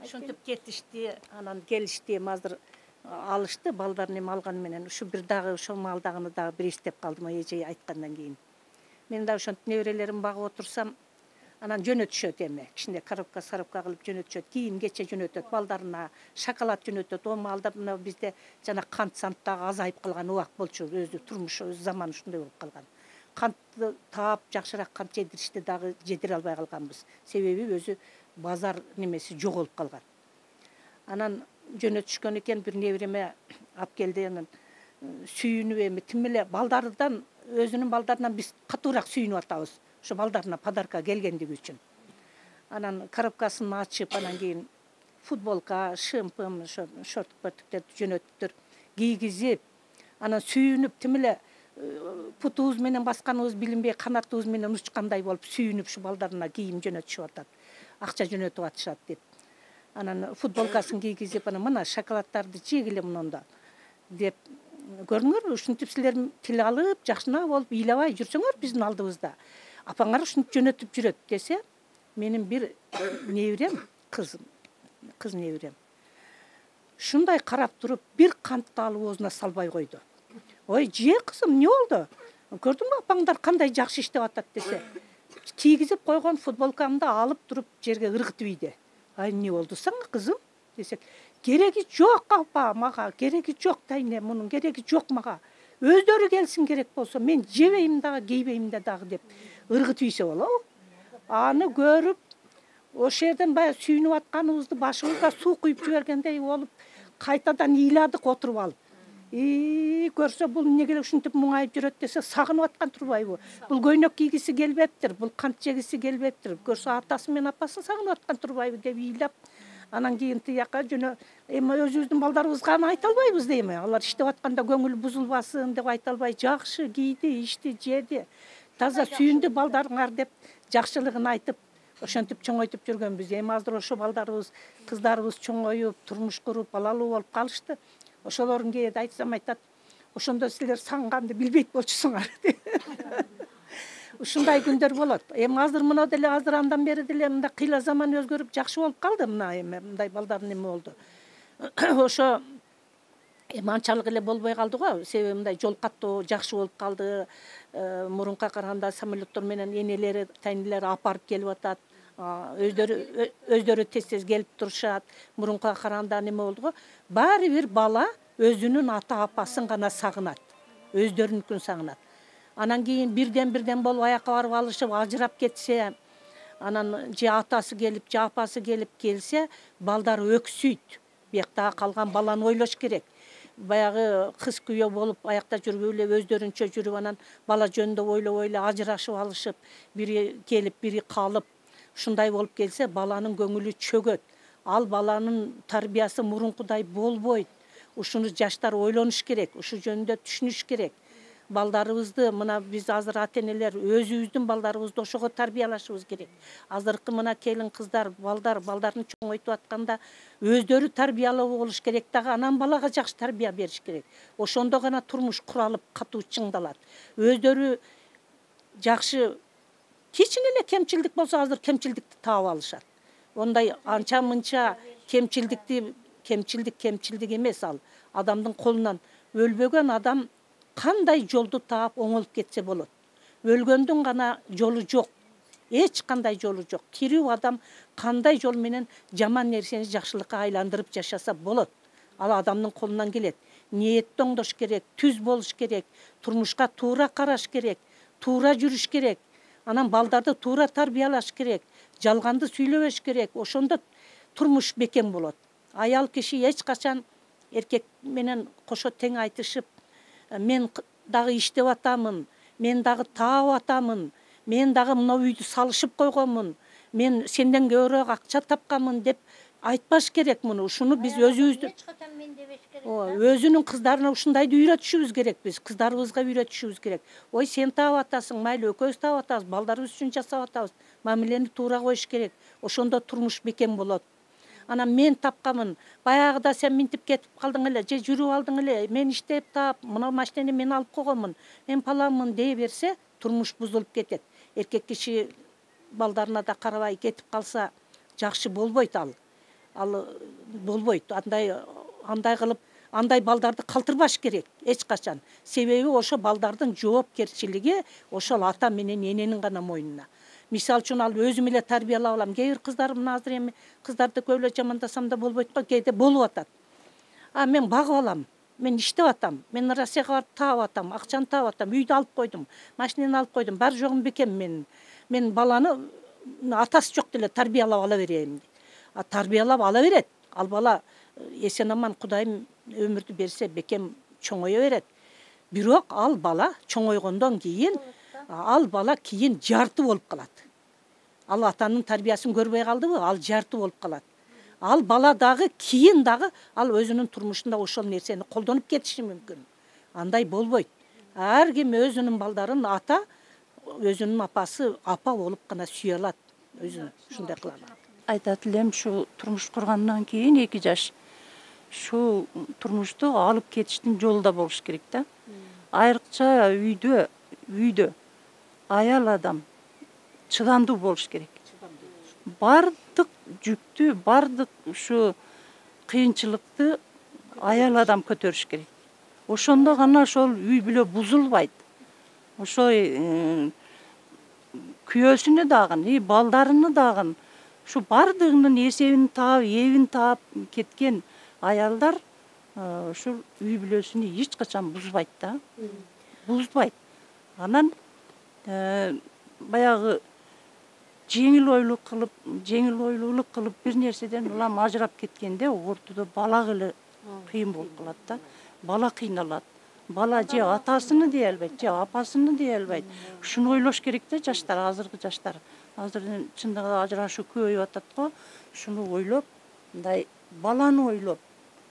ошентип кетишти, анан келишти, азыр алышты, балдарын эми алган менен ушу бир дагы ошол малдагыны дагы бир эстеп калдым эже айткандан кийин. Мен да ошентип неберелерим багып отурсам, анан жөнөтүшөт эми. Кичине коробка сарапка кылып жөнөтүшөт, кийим кече жөнөтөт, балдарына шоколад жөнөтөт. О малда мына бизде жана кант сант дагы азайып калган убак болчу, өзү турмуш, өз заманы ушундай болуп калган. Кантты таап, жакшыраак кант жедиришти дагы жедире албай калганбыз. Себеби өзү базар немеси жоголуп калган. Анан жөнөтүшкөн экен, бир небереме алып келди, анан сүйүнүп эми тим эле балдардан, өзүнүн балдарынан биз катуураак сүйүнүп атабыз. Ошо балдарына подарка келгендиги үчүн. Анан коробкасын ачып, анан кийин футболка, шымпым, ошо шорт-портуктерди жөнөттүр, кийгизип, анан сүйүнүп тим эле путубуз менен басканыбыз билинбей, канатыбыз менен учкандай болуп сүйүнүп ушу балдарына кийим жөнөтүшүп атат. Акча жөнөтүп атышат деп. Анан футболкасын кийгизип, анан мына шоколаддарды жегиле мунунда деп көрүңөр, ушинтип силер тил алып, жакшына болуп ыйлабай жүрсөңөр биздин алдыбызда. Апаңар ушинтип жөнөтүп жүрөт десе, менин бир неберем, кыз неберем. Шундай карап туруп, бир кантты алып оозуна салбай койду. Ой, же кызым, эмне болду? Көрдүңбү апаңдар кандай жакшы иштеп атат десе, кийгизип койгон футболкамды алып туруп жерге ыргытып ийди. Ай, эмне болду сага кызым десек, кереги жок апа, мага кереги жок тайне, мунун кереги жок мага. Өздөрү келсин керек болсо, мен жебейм дагы, кейбейм дагы деп ыргытып ийсе болобу? Аны көрүп, ошол жерден баягы сүйүнүп атканыбызды башыбызга суу куюп жибергендей болуп, кайтадан ыйладык отуруп алып. Көрсө бул эмнеге ушинтип муңайып жүрөт десе, сагынып аткан турбайбы? Бул көйнөк кийгиси келбептир, бул кант жегиси келбептир. Көрсө атасы менен апасын сагынып аткан турбайбы деп ыйлап, анан кийин тияка жөнө эми өзүбүздүн балдарыбызга аны айта албайбыз дейм. Алар иштеп атканда көңүл бузулбасын деп айта албай, жакшы кийди, ичти, жеди, таза сүйүндү балдарыңар деп жакшылыгын айтып, ошентип чоңойтуп жүргөнбүз. Эми азыр ошо балдарыбыз, кыздарыбыз чоңоюп, турмуш куруп, балалуу болуп калышты. Ошолорун кээде айтсам айтат, ошондо силер саңганды билбейт болчусуңар. Ушундай күндөр болот. Эми азыр мына деле азыр андан бери деле мындай кыйла заман өзгөрүп жакшы болуп калды, мына эми мындай балдардын эме болду. Ошо эми анчалык эле болбой калды го, себеби мындай жол каттоо жакшы болуп калды. Мурунка караганда самолеттор менен энелери, тайнелери апарып келип атат. Өздөрү тез келип турушат. Мурунка караганда неме болду го? Баары бир бала өзүнүн ата апасын гана сагынат. Өздөрүнүкүн сагынат. Анан кийин бирден болуп аякка барып алышып, ажырап кетсе, анан же атасы келип, же апасы келип келсе, балдар өксүйт. Биякта калган баланы ойлош керек. Баягы кыз күйөө болуп, аякта жүрүп эле өздөрүнчө жүрүп, анан бала жөнүндө ойлоп ажырашып алышып, бири келип, бири калып, ушундай болуп келсе, баланын көңүлү чөгөт. Ал баланын тарбиясы мурункудай болбойт. Ушуну жаштар ойлонуш керек, ушу жөнүндө түшүнүш керек. Балдарыбызды мына биз азыр ата-энелер өзүбүздүн балдарыбызды ошого тарбиялашыбыз керек. Азыркы мына келин кыздар, балдарын чоңойтуп атканда өздөрү тарбиялуу болуш керек дагы, анан балага жакшы тарбия бериш керек. Ошондо гана турмуш куралып, катуу чыңдалат. Өздөрү жакшы, кичине эле кемчилдик болсо азыр кемчилдикти таап алышат. Ондай анча-мынча кемчилдик эмес ал. Адамдын колунан өлбөгөн адам кандай жолду таап оңолуп кетсе болот. Өлгөндүн гана жолу жок. Эч кандай жолу жок. Тирүү адам кандай жол менен жаман нерсени жакшылыкка айландырып жашаса болот. Ал адамдын колунан келет. Ниетти оңдош керек, түз болуш керек, турмушка туура караш керек, туура жүрүш керек. Анан балдарды туура тарбиялаш керек, жалганды сүйлөбөш керек. Ошондо турмуш бекем болот. Аял киши эч качан эркек менен кошо тең айтышып, мен дагы иштеп атамын, мен дагы таап атамын, мен дагы мына үйдү салышып койгонмун, мен сенден көбүрөөк акча тапканмын деп айтпаш керек муну. Ушуну биз өзүнүн кыздарына ушундайды үйрөтүшүбүз керек биз. Кыздарыбызга үйрөтүшүбүз керек. Ой, сен таап атасың, майлы экөөбүз таап атабыз, балдарыбыз үчүн жасап атабыз. Мамилени туура коюш керек. Ошондо турмуш бекем болот. Анан мен тапкамын, баягыда сен минтип кетип калдың эле, же жүрүп алдың эле, мен иштеп таап, мына машинени мен алып койгонмун, мен паламмын дей берсе, турмуш бузулуп кетет. Эркек киши балдарына да карабай кетип калса, жакшы болбойт ал. Ал болбойт. Андай кылып, андай балдарды калтырбаш керек эч качан. Себеби ошо балдардын жоопкерчилиги ошол ата менен эненин гана мойнуна. Мисал үчүн ал өзүм эле тарбиялап алам. Кээ бир кыздарым азыр эми кыздарды көп эле жамандасам да болбойт го, кээде болуп атат. Мен багып алам, мен иштеп атам, мен Россияга барып таап атам, акчаны таап атам, үйдү алып койдум, машинени алып койдум, бар жогум бекем мен баланы атасы жок деле тарбиялап ала берейин. Тарбиялап ала берет. Ал бала эсен аман Кудайым өмүрдү берсе бекем чоңое берет. Бирок ал бала чоңойгондон кийин ал бала кийин жарты болуп калат. Ал атанын тарбиясын көрбөй калдыбы, ал жарты болуп калат. Ал бала дагы кийин дагы ал өзүнүн турмушунда ошол нерсени колдонуп кетиши мүмкүн. Андай болбойт. Ар ким өзүнүн балдарын ата, өзүнүн апасы апа болуп гана сүйө алат. Өзүн ушундай кыла алат. Айтат элем, ушу турмуш кургандан кийин 2 жаш ушу турмушту алып кетиштин жолу да болуш керек да. Айрыкча үйдө аял адам чыдамдуу болуш керек. Бардык жүктү, бардык ушу кыйынчылыкты аял адам көтөрүш керек. Ошондо гана ошол үй бүлө бузулбайт. Ошой күйөөсүнү дагы, балдарыны дагы ушу бардыгынын эсебин таап, эбин таап кеткен аялдар ушул үй бүлөсүнү эч качан бузбайт да. Бузбайт. Анан баягы жеңил ойлуулук кылып бир нерседен улам ажырап кеткенде ортодо бала эле кыйын болуп калат да. бала кыйналат. Бала же атасыны дей албайт, же апасыны дей албайт. Ушуну ойлош керек да жаштар, азыркы жаштар. Азыр чындыгында ажырашуу көбөйүп атат го. Ушуну ойлоп, мындай баланы ойлоп,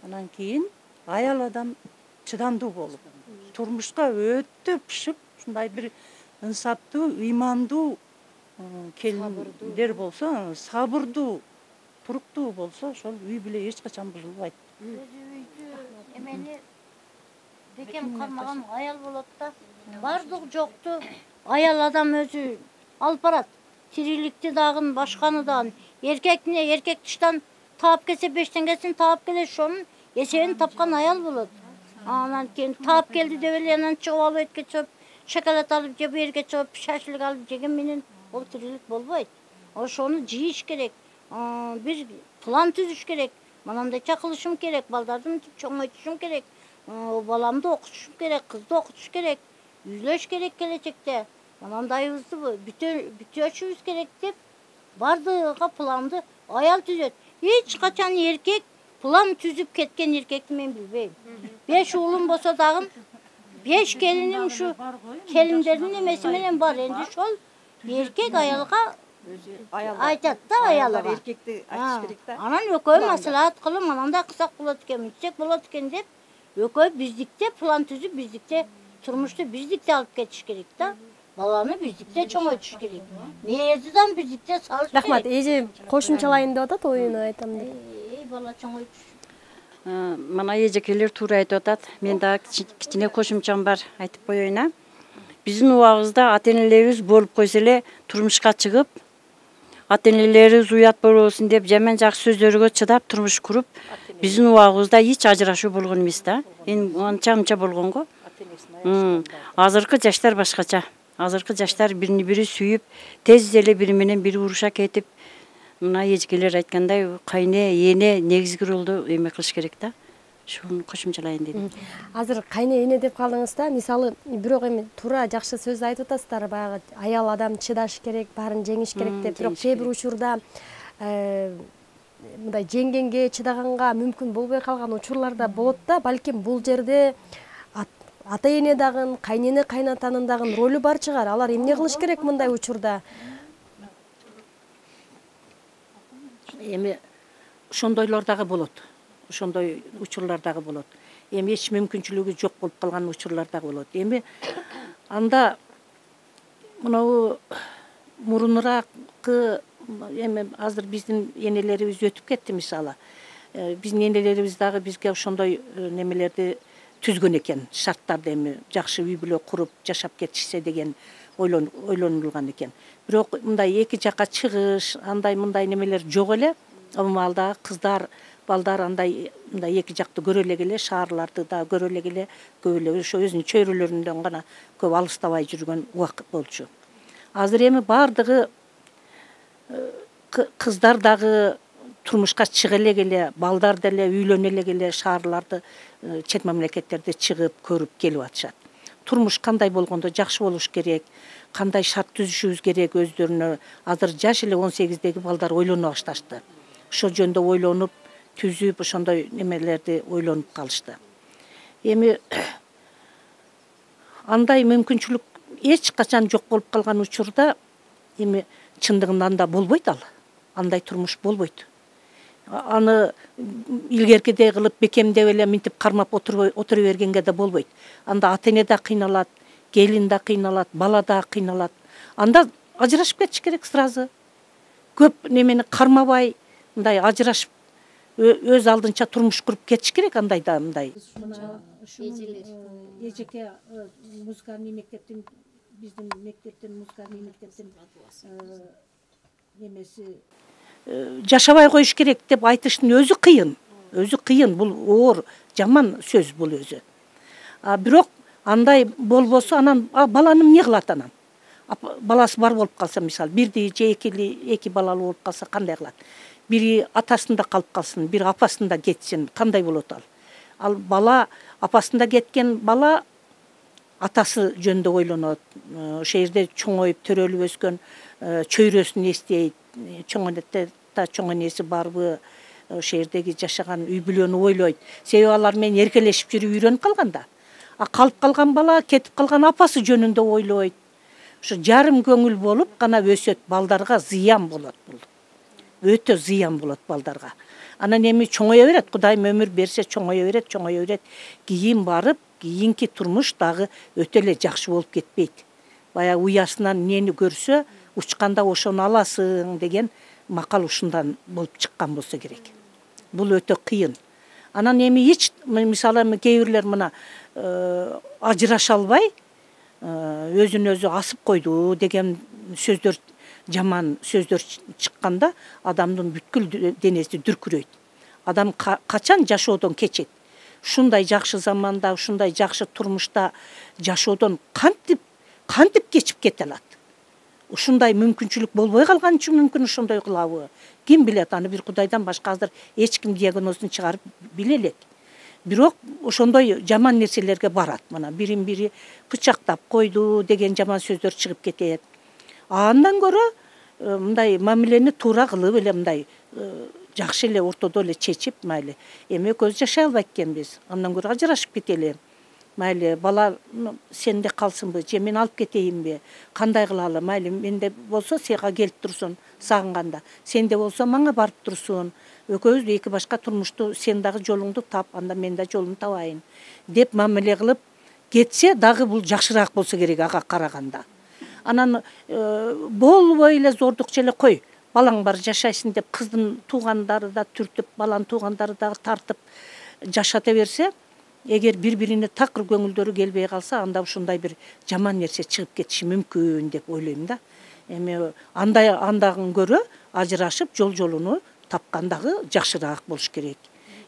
анан кийин аял адам чыдамдуу болуп, турмушка өтө пышып, ушундай бир ынсаптуу, ыймандуу келиндер болсо, сабырдуу, туруктуу болсо, ошол үй бүлө эч качан бузулбайт. Эмени бекем кармаган аял болот да. Бардык жокту аял адам өзү алып барат. Тириликти дагы, башканы дагы. Эркекне эркек тыштан таап келсе 5 теңгесин таап келет, ошонун эсебин тапкан аял болот. Анан кийин таап келди деп эле анан чыгып алып этке чыгып, шоколад алып же берге чыгып, шашлык алып жеген менен ол тирилик болбойт. Ошону жийиш керек. Биз план түзүш керек. Манандайча кылышым керек, балдарды чоңойтушум керек. Баламды окутушум керек, кызды окутуш керек, үйлөш керек келечекте. Манандайыбызды бүтөшүбүз керек деп бардыгы планды аял түзөт. Эч качан эркек план түзүп кеткен эркекти мен билбейм. 5 уулум болсо дагы 5 келиним ушу келиндердин эмеси менен бар. Энди ошол эркек аялга айтат да аялга. Эркекти айтыш керек да. Анан экөө маслаат кылып, анандай кысак болот экен, мынчек болот экен деп экөө биздикте план түзүп, биздикте турмушту биздикте алып кетиш керек да. Баланы биздикте чоңойтуш керек. Мээрдидан биздикте салыш керек. Рахмат, эже кошумчалайын деп атат, оюну айтам деп. Бала чоңойтуш. Мына эжекелер туура айтып атат. Мен дагы кичине кошумчам бар, айтып коеюн. Биздин убагыбызда ата-энелерибиз болуп койсо эле турмушка чыгып, ата-энелерибиз уят болбосун деп жаман жакшы сөздөргө чыдап турмуш куруп, биздин убагыбызда эч ажырашуу болгон эмес да. Эми анча болгон го. Азыркы жаштар башкача. Азыркы жаштар бири сүйүп, тез эле бири менен бири уруша кетип, мына эжекелер айткандай, кайне, эне негизги ролду эме кылыш керек да. Шуну кошумчалайын дедим. Азыр кайне эне деп калдыңыз да, мисалы, бирок эми туура жакшы сөз айтып атасыздар, баягы аял адам чыдаш керек, баарын жеңиш керек деп, бирок кээ бир учурда мындай жеңгенге, чыдаганга мүмкүн болбой калган учурлар да болот да. Балким бул жерде ата-эне дагы, кайнене, кайнатанын дагы ролу бар чыгар. Алар эмне кылыш керек мындай учурда? Эми ошондойлор дагы болот. Ошондой учурлар дагы болот. Эми эч мүмкүнчүлүгү жок болуп калган учурлар дагы болот. Эми анда мынау мурунуракы эми азыр биздин энелерибиз өтүп кетти мисалы. Биздин энелерибиз дагы бизге ошондой немелерди түзгөн экен, шарттарды эми жакшы үй бүлө куруп жашап кетишсе деген ойлонулган экен. Бирок мындай эки жакка чыгыш, андай мындай немелер жок эле. Маалда кыздар, балдар андай эки жакты көрө эле, шаарларды да көрө эле, көп эле ошо өзүнүн чөйрөлөрүндөн гана көп алыстабай жүргөн убакыт болчу. Азыр эми бардыгы кыздар дагы турмушка чыга эле, балдар деле үйлөнө эле, шаарларды, чет мамлекеттерде чыгып көрүп келип атышат. Турмуш кандай болгондо жакшы болуш керек, кандай шарт түзүшүбүз керек өздөрүнө. Азыр жаш эле 18-деги балдар ойлоно башташты. Ошо жөндө ойлонуп, түзүп, ошондой немелерди ойлонуп калышты. Эми андай мүмкүнчүлүк эч качан жок болуп калган учурда эми чындыгында да болбойт ал. Андай турмуш болбойт. Аны илгеркидей кылып бекемдеп эле минтип кармап отура бергенге да болбойт. Анда ата-эне да кыйналат, келин да кыйналат, бала да кыйналат. Анда ажырашып кетиш керек сразу. Көп немени кармабай, мындай ажырашып өз алдынча турмуш куруп кетиш керек андайда мындай. Эжеке музыкалный мектептин, биздин мектептин музыкалный мектептин немеси Жашабай коюш керек деп айтыштын өзү кыйын, бул оор, жаман сөз бул өзү. Бирок андай болбосо анан баланы эмне кылат анан? Баласы бар болуп калса, мисалы, бирди же эки балалуу болуп калса кандай кылат? Бири атасында калып калсын, бири апасында кетсин, кандай болот ал? Ал бала апасында кеткен бала атасы жөнүндө ойлонот. Ошол жерде чоңоюп, төрөлүп өскөн чөйрөсүн эстейт. Чоң энеси барбы, ошол жердеги жашаган үй бүлөнү ойлойт. Себеби алар менен эркелешип жүрүп үйрөнүп калганда. Калып калган бала, кетип калган апасы жөнүндө ойлойт. Ошо жарым көңүл болуп гана өсөт, балдарга зыян болот бул. Өтө зыян болот балдарга. Анан эми чоңое берет, Кудайым өмүр берсе чоңое берет. Кийин барып, кийинки турмуш дагы өтө эле жакшы болуп кетпейт. Баягы уясынан нени көрсө, учканда ошону аласың деген макал ушундан болуп чыккан болсо керек. Бул өтө кыйын. Анан эми мисалы кээ бирлер мына ажыраша албай, өзүн өзү асып койду деген сөздөр, жаман сөздөр чыкканда адамдын бүткүл денеси дүркүрөйт. Адам качан жашоодон кечет? Ушундай жакшы заманда, ушундай жакшы турмушта жашоодон кантип кечип кете алат? Ушундай мүмкүнчүлүк болбой калган үчүн мүмкүн ошондой кылабы? Ким билет, аны бир Кудайдан башка азыр эч ким диагнозун чыгарып биле элек. Бирок ошондой жаман нерселерге барат. Мына бирин-бири бычактап койду деген жаман сөздөр чыгып кетет. Андан көрө мындай мамилени туура кылып эле мындай жакшы эле ортодо эле чечип, майли эми экөөбүз жашай албайт экенбиз. Андан көрө ажырашып кетели. Майли бала сенде калсынбы, же мен алып кетейинби? Кандай кылалы? Майли менде болсо сага келип турсун сагынганда. Сенде болсо мага барып турсун. Экөөбүз эки башка турмушту сен дагы жолуңду тап, анда мен да жолумду табайын деп мамиле кылып кетсе дагы бул жакшыраак болсо керек ага караганда. Анан болбой эле зордукча эле кой. Балаң бар жашайсың деп кыздын туугандары да түртүп, баланын туугандары да тартып жашата берсе, эгер бири-бирине такыр көңүлдөрү келбей калса, анда ушундай бир жаман нерсе чыгып кетиши мүмкүн деп ойлойм да. Эми андагын көрө ажырашып жолуну тапкан дагы жакшыраак болуш керек.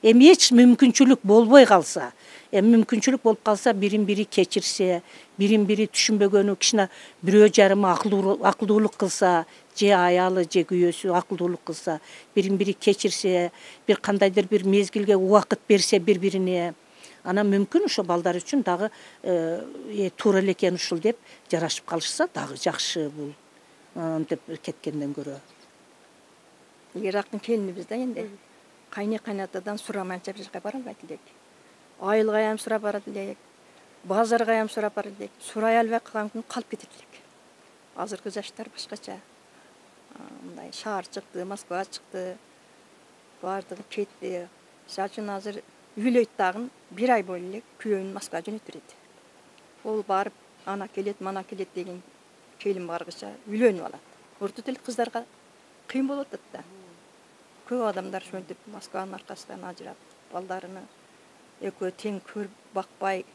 Эми эч мүмкүнчүлүк болбой калса, мүмкүнчүлүк болуп калса, бирин-бири кечирсе, бирин-бири түшүнбөгөнү кичине бирөө жарымы акылдуулук кылса, же аялы, же күйөөсү акылдуулук кылса, бирин-бири кечирсе, бир кандайдыр бир мезгилге убакыт берсе бири-бирине, анан мүмкүн ошо балдар үчүн дагы туура эле экен ушул деп жарашып калышса дагы жакшы бул. Антип кеткенден көрө. Ирактын келинибиз да энди. Кайны кайнатадан сурамайынча бир жака бара албайт элек. Айылгайам сурап бара элек. Базаргайам сурап бара элек. Сурай албай калган күн калып кетет элек. Азыркы жаштар башкача. Мындай шаар чыкты, Москва чыкты. Бардыгы кетти. Мисалы үчүн азыр үйлөйт дагы бир ай бою элек күйөөүн Москва жөнөтүрөт. Ол барып ана келет, мана келет деген келин баргыча үйлөнүп алат. Ортот эле кыздарга кыйын болуп атат да. Көп адамдар ошентип Москванын аркасынан ажырап, балдарыны экөө тең көрүп бакпай,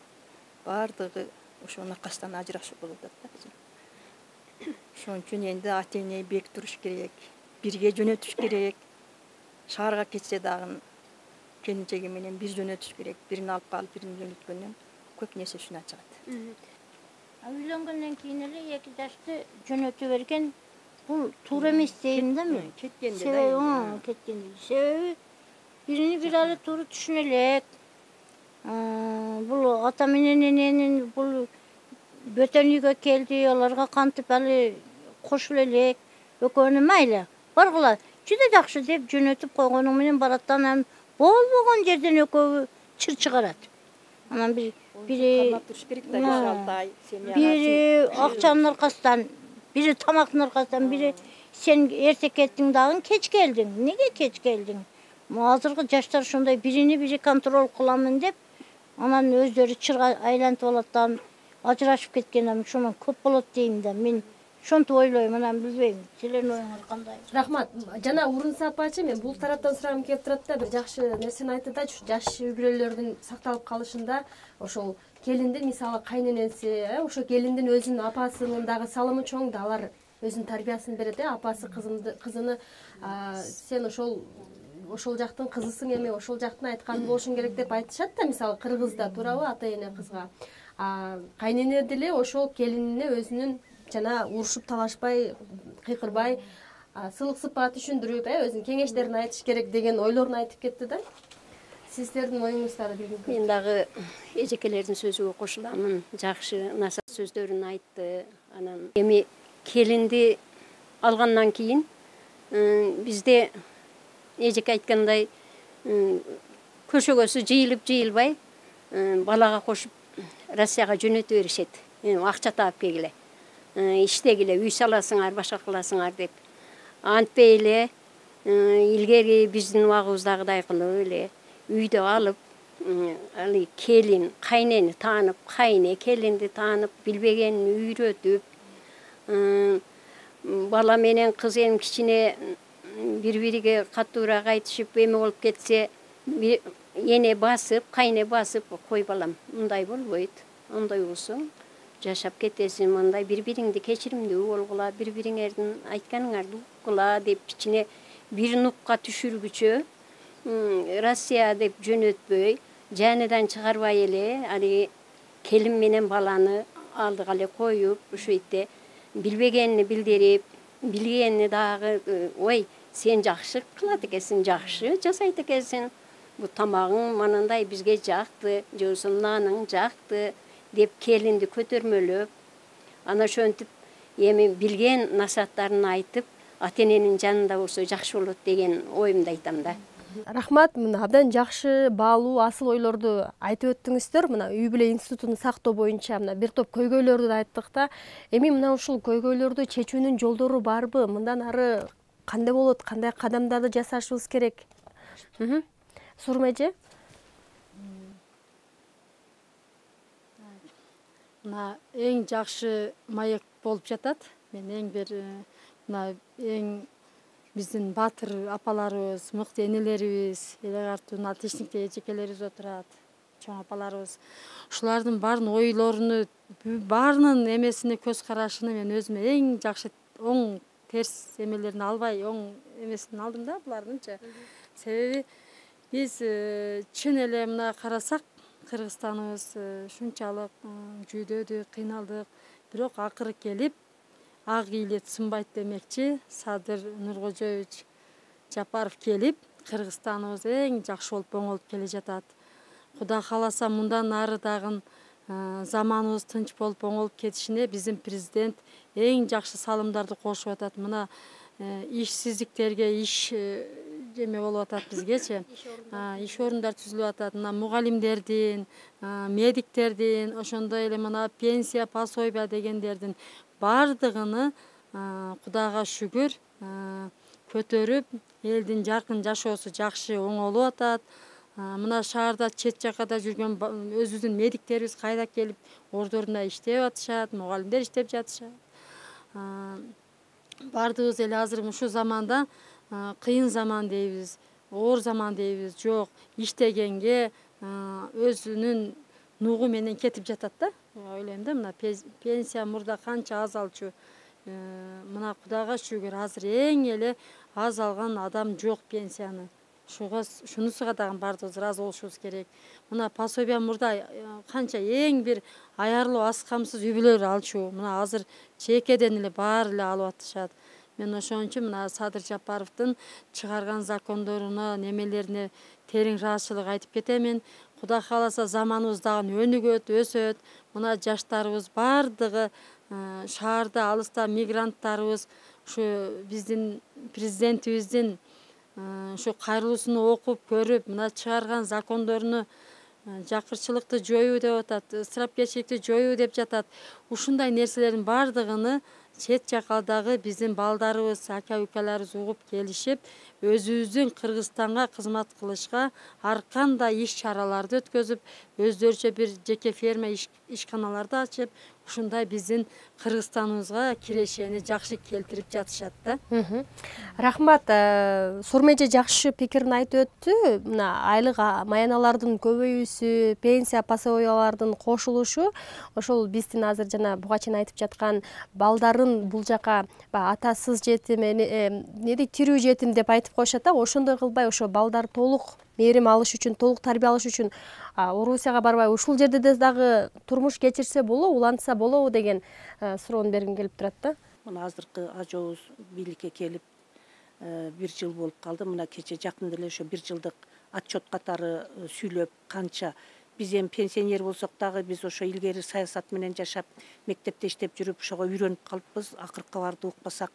бардыгы ошонун аркасынан ажырашып болуп атат да. Ошон үчүн энди ата-эне бек туруш керек, бирге жөнөтүш керек. Шаарга кетсе дагы келинчеги менен бир жөнөтүш керек. Бирин алып калып, бирин жөнөткөндөн көп нерсе ушуна чыгат. Үйлөнгөндөн кийин эле эки жашты жөнөтүп берген бул туура эмес дейм да мен. Кеткенде. Себеби бирини бири эле туура түшүнө элек. Бул ата менен эненин бул бөтөн үйгө келди, аларга кантип али кошуп элек. Экөөнү майли баргыла. Жүдө жакшы деп жөнөтүп койгонуң менен бараттан болбогон жерден экөө чыр чыгарат. Анан бири акчанын аркасынан, бири тамактын аркасынан, бири сен эрте кеттиң дагы кеч келдиң. Неге кеч келдиң? Азыркы жаштар ошондой бирини бири контроль кыламын деп, анан өздөрү чырга айлантып алаттан ажырашып кеткен ошондон көп болот дейм да. Мен ошентип ойлойм, анан билбейм. Силердин оюңуз кандай? Рахмат. Жана Урунса апачы, мен бул тараптан сурагым келип турат да, бир жакшы нерсени айтты да, жаш үй бүлөлөрдүн сакталып калышында ошол келиндин мисалы кайненеси, ошо келиндин өзүнүн апасынын дагы салымы чоң да, алар өзүнүн тарбиясын берет, апасы кызыны сен ошол жактын кызысың эми, ошол жактын айтканы болушуң керек деп айтышат да, мисалы кыргызда, туурабы, ата-эне кызга. Кайнене деле ошол келинине өзүнүн жана урушуп талашпай, кыйкырбай, сылык сыпат түшүндүрүп, өзүнүн кеңештерин айтыш керек деген ойлорун айтып кетти да. Сиздердин оюңуздарды билгим келет. Мен дагы эжекелердин сөзүгө кошуламын. Жакшы насаат сөздөрүн айтты. Анан эми келинди алгандан кийин бизде эжеке айткандай көшөгөсү жыйылып жыйылбай балага кошуп Россияга жөнөтө беришет. Акча таап келгиле, иштегиле, үй саласыңар, башка кыласыңар деп. Антпей эле илгери биздин убагыбыздагыдай кылып эле үйдө алып, али келин, кайнени таанып, кайне келинди таанып, билбегенин үйрөтүп, бала менен кыз эми кичине бири-бириге катуураак айтышып эме болуп кетсе, эне басып, кайне басып, кой балам, мындай болбойт. Ондай болсоң жашап кетесиң, мындай бири-бириңди кечиримдүү болгула, бири-бириңердин айтканыңарды уккула деп кичине бир нукка түшүргүчө Россия деп жөнөтпөй, жаныдан чыгарбай эле, али келин менен баланы алдыга эле коюп, ушуйте билбегенини билдирип, билгенини дагы, ой, сен жакшы кылат экенсиң, жакшы жасайт экенсиң, бу тамагың манандай бизге жакты, же болбосо мынааның жакты деп келинди көтөрмөлөп, ана ошентип эми билген насааттарын айтып, ата-эненин жанында болсо жакшы болот деген оюмду айтам да. Рахмат, мына абдан жакшы, баалуу, асыл ойлорду айтып өттүңүздөр. Мына үй бүлө институтун сактоо боюнча мына бир топ көйгөйлөрдү да айттык да. Эми мына ушул көйгөйлөрдү чечүүнүн жолдору барбы? Мындан ары кандай болот? Кандай кадамдарды жасашыбыз керек? Сурум эже? Мына эң жакшы маек болуп жатат. Мен эң бир мына эң биздин баатыр апаларыбыз, мыкты энелерибиз, эле картун отличникте эжекелерибиз отурат, чоң апаларыбыз. Ушулардын баардын ойлоруну, баарынын эмесини, көз карашыны мен өзүмө эң жакшы оң терс эмелерин албай, оң эмесин алдым да булардынчы. Себеби биз чын эле мына карасак, Кыргызстаныбыз шунчалык жүйдөдүк, кыйналдык, бирок акыры келип ак ийилет сынбайт демекчи Садыр Нуркожоевич Жапаров келип, Кыргызстаныбыз эң жакшы болуп оңолуп келе жатат. Кудай кааласа мындан ары дагы заманыбыз тынч болуп оңолуп кетишине биздин президент эң жакшы салымдарды кошуп атат. Мына ишсиздиктерге иш эме болуп атат бизгечи. Иш орундар түзүлүп атат. Мына мугалимдердин, медиктердин, ошондой эле мына пенсия, пособие дегендердин бардыгыны Кудайга шүгүр көтөрүп, элдин жаркын жашоосу жакшы оңолуп атат. Мына шаарда чет жакада жүргөн өзүбүздүн медиктерибиз кайда келип ордорунда иштеп атышат, мугалимдер иштеп жатышат. Бардыгыбыз эле азыр ушул заманда кыйын заман дейбиз, оор заман дейбиз, жок, иштегенге өзүнүн нугу менен кетип жатат да. Ойлойм да, мына пенсия мурда канча аз алчу. Мына Кудайга шүгүр азыр эң эле аз алган адам жок пенсияны. Шунусуга дагы бардыгыбыз ыраазы болушубуз керек. Мына пособие мурда канча эң бир аярлуу аз камсыз үй бүлөлөр алчу. Мына азыр чекеден эле баары эле алып атышат. Мен ошон үчүн мына Садыр Жапаровдун чыгарган закондоруна, немелерине терең ыраазычылык айтып кетемин. Кудай кааласа заманыбыз дагы өнүгөт, өсөт. Мына жаштарыбыз бардыгы шаарда, алыста мигранттарыбыз ушу биздин президентибиздин ушу кайрылуусуну окуп көрүп, мына чыгарган закондоруну жакырчылыкты жоюу деп атат, ысырапкерчиликти жоюу деп жатат. Ушундай нерселердин бардыгыны чет жакадагы биздин балдарыбыз, ака-укаларыбыз угуп келишип, өзүбүздүн Кыргызстанга кызмат кылышка ар кандай иш-чараларды өткөзүп, өздөрүчө бир жеке ферма ишканаларды ачып, ушундай биздин Кыргызстаныбызга кирешени жакшы келтирип жатышат да. Рахмат, Сурмеже жакшы пикирин айтып өттү. Мына айлык маяналардын көбөйүүсү, пенсия пособиялардын кошулушу, ошол биздин азыр жана буга чейин айтып жаткан балдарын бул жака атасыз жетим, тирүү жетим деп айтып коюшат да. Ошондой кылбай, ошо балдар толук мээрим алыш үчүн, толук тарбия алыш үчүн Орусияга барбай, ушул жерде дагы турмуш кечирсе болобу, улантса болобу деген суроону бергим келип турат да. Мына азыркы ажообуз бийликке келип 1 жыл болуп калды. Мына кече жакында эле ошо 1 жылдык отчет катары сүйлөп, канча биз эми пенсионер болсок дагы биз ошо илгери саясат менен жашап, мектепте иштеп жүрүп, ошого үйрөнүп калыппыз. Акыркы барды укпасак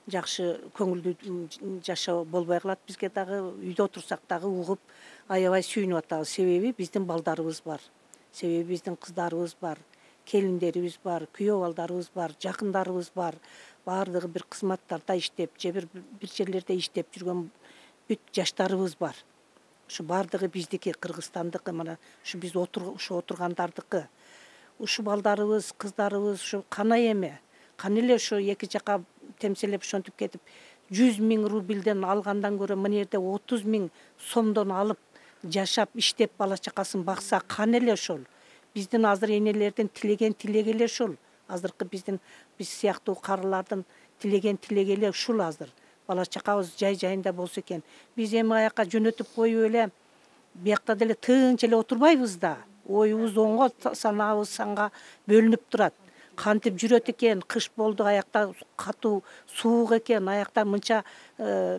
жакшы көңүлдүү жашоо болбой калат бизге дагы. Үйдө отурсак дагы угуп аябай сүйүнүп атабыз. Себеби биздин балдарыбыз бар. Себеби биздин кыздарыбыз бар, келиндерибиз бар, күйөө балдарыбыз бар, жакындарыбыз бар. Баардыгы бир кызматтарда иштеп, же бир жерлерде иштеп жүргөн бүт жаштарыбыз бар. Ушу баардыгы биздики, Кыргызстандыкы, мына ушу биз ушу отургандардыкы. Ушу балдарыбыз, кыздарыбыз ушу кана эме. Кана эле ушу эки жака темселеп ошентип кетип 100 000 рубльден алгандан көрө мына жерде 30 000 сомдон алып жашап, иштеп бала чакасын бакса кана эле ошол. Биздин азыр энелердин тилеген тилеги эле ушул. Азыркы биз сыяктуу карылардын тилеген тилеги эле ушул азыр. Бала чакабыз жай-жайында болсо экен. Биз эми аяка жөнөтүп коюп эле биякта деле тынч эле отурбайбыз да. Оюбуз оңго, санабыз санга бөлүнүп турат. Кантип жүрөт экен, кыш болду, аякта катуу суук экен, аякта мынча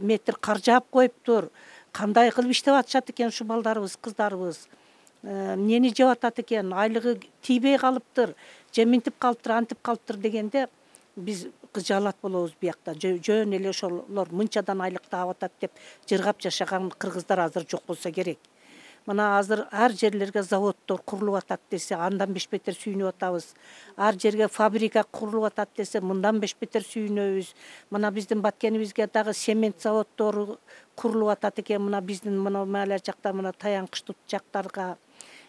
метр кар жаап коюптур. Кандай кылып иштеп атышат экен ушу балдарыбыз, кыздарыбыз. Эмнени жеп атат экен, айлыгы тийбей калыптыр, же минтип калыптыр, антип калыптыр дегенде биз кыжаалат болобуз биякта. Жөн эле ошолор мынчадан айлык таап атат деп жыргап жашаган кыргыздар азыр жок болсо керек. Мына азыр ар жерлерге заводдор курулуп атат десе, андан беш-бетер сүйүнүп атабыз. Ар жерге фабрика курулуп атат десе, мындан беш-бетер сүйүнөбүз. Мына биздин Баткенибизге дагы цемент заводдору курулуп атат экен. Мына биздин мына маале жакта, мына Таянкыштут жактарга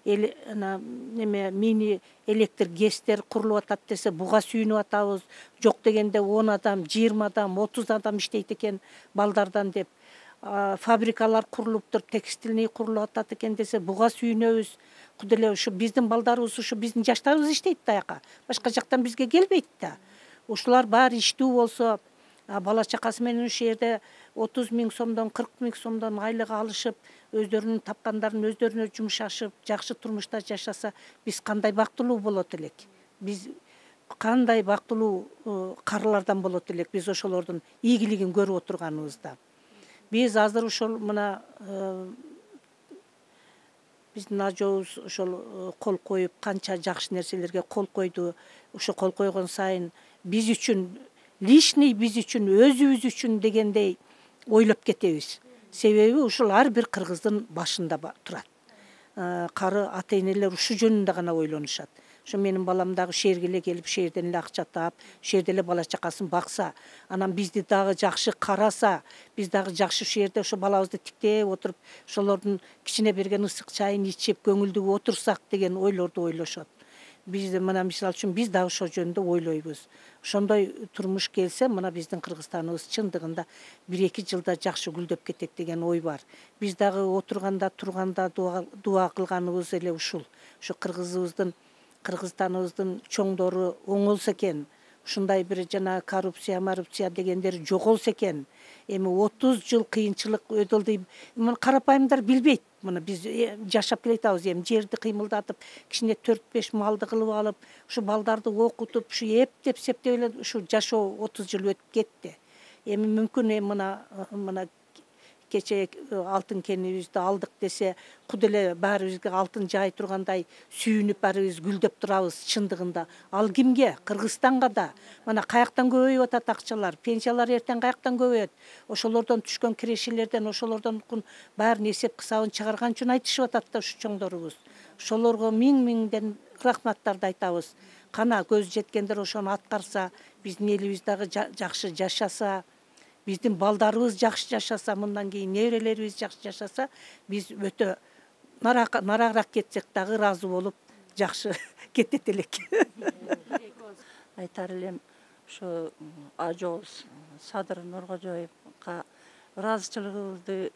мини электр гэстер курулуп атат десе, буга сүйүнүп атабыз. Жок дегенде 10 адам, 20 адам, 30 адам иштейт экен балдардан деп. Фабрикалар курулуптур, текстильный курулуп атат экен десе, буга сүйүнөбүз. Куд эле ушу биздин балдарыбыз, ушу биздин жаштарыбыз иштейт да аяка. Башка жактан бизге келбейт да. Ушулар баары иштүү болсо, бала чакасы менен ушул жерде 30 000 сомдон, 40 000 сомдон айлык алышып, өздөрүнүн тапкандарын өздөрүнө жумшашып, жакшы турмушта жашаса, биз кандай бактылуу болот элек. Биз кандай бактылуу карылардан болот элек, биз ошолордун ийгилигин көрүп отурганыбызда. Биз азыр ошол мына биздин ажообуз ошол кол коюп, канча жакшы нерселерге кол койду. Ошо кол койгон сайын биз үчүн, лишний биз үчүн, өзүбүз үчүн дегендей ойлоп кетебиз. Себеби ушул ар бир кыргыздын башында турат. Кары ата-энелер ушу жөнүндө гана ойлонушат. Ошо менин балам дагы шээрге эле келип, шээрден эле акча таап, шээрде эле бала чакасын бакса, анан бизди дагы жакшы караса, биз дагы жакшы ушул жерде ошо балабызды тиктеп отуруп, ошолордун кичине берген ысык чайын ичип, көңүлдүү отурсак деген ойлорду ойлошот. Биз мына мисалы үчүн биз дагы ошол жөнүндө ойлойбуз. Ошондой турмуш келсе, мына биздин Кыргызстаныбыз чындыгында 1-2 жылда жакшы гүлдөп кетет деген ой бар. Биз дагы отурганда, турганда дуа кылганыбыз эле ушул. Ушу Кыргызстаныбыздын чоңдору оңолсо экен, ушундай бир жана коррупция дегендер жоголсо экен. Эми 30 жыл кыйынчылык өтүлдү. Муну карапайымдар билбейт. Муну биз жашап келатабыз, эми жерди кыймылдатып, кичине 4-5 малды кылып алып, ушу балдарды окутуп, ушу эптеп септеп эле ушу жашоо 30 жыл өтүп кетти. Эми мүмкүн мына кече алтын кенибизди алдык десе, куд эле баарыбызга алтын жай тургандай сүйүнүп баарыбыз гүлдөп турабыз чындыгында. Ал кимге? Кыргызстанга да. Мына каяктан көбөйүп атат акчалар, пенсиялар эртең каяктан көбөйөт. Ошолордон түшкөн кирешелерден, ошолордон баарын эсеп кысабын чыгарган үчүн айтышып атат да ушу чоңдорубуз. Ошолорго миңден рахматтарды айтабыз. Кана көз жеткендер ошону аткарса, биздин элибиз дагы жакшы жашаса, биздин балдарыбыз жакшы жашаса, мындан кийин неберелерибиз жакшы жашаса, биз өтө нарагыраак кетсек дагы ыраазы болуп жакшы кетет элек. Айтар элем, ошо ажообуз Садыр Нуркожоевго ыраазычылыгыбызды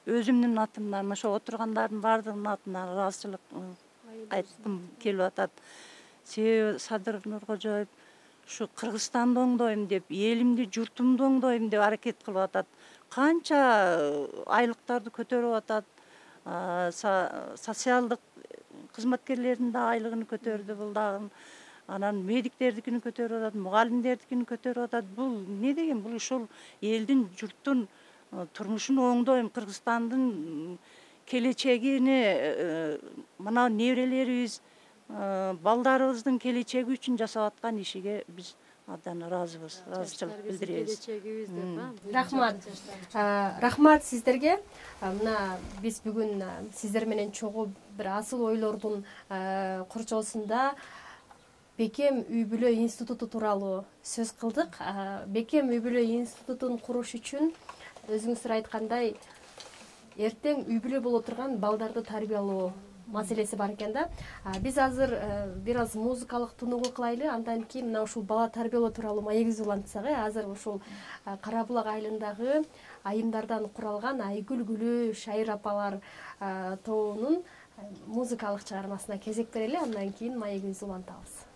өзүмдүн атымдан, ошо отургандардын баардыгынын атынан ыраазычылык айткым келип атат. Себеби Садыр Нуркожоев ушу Кыргызстанды оңдойм деп, элимди, журтумду оңдойм деп аракет кылып атат. Канча айлыктарды көтөрүп атат. Социалдык кызматкерлердин да айлыгын көтөрдү бул дагы. Анан медиктердикин көтөрүп атат, мугалимдердикин көтөрүп атат. Бул эмне деген? Бул ушул элдин, журттун турмушун оңдойм, Кыргызстандын келечегини мына неберелерибиз балдарыбыздын келечеги үчүн жасап аткан ишиге биз Абдан ыраазыбыз, ыраазычылык билдиребиз. Келечегибиз деп. Рахмат. Рахмат сиздерге. Мына биз бүгүн сиздер менен чогуу бир асыл ойлордун курчоосунда Бекем үй бүлө институту тууралуу сөз кылдык. Бекем үй бүлө институтун куруш үчүн өзүңүздөр айткандай эртең үй бүлө боло турган балдарды тарбиялоо маселеси бар экен да. Биз азыр бир аз музыкалык тунугу кылайлы, андан кийин мына ушул бала тарбиялоо тууралуу маегибизди улантсак, азыр ушул Кара Булак айылындагы айымдардан куралган Айгүл Гүлү шайыр апалар тобунун музыкалык чыгармасына кезек берели, андан кийин маегибизди улантабыз.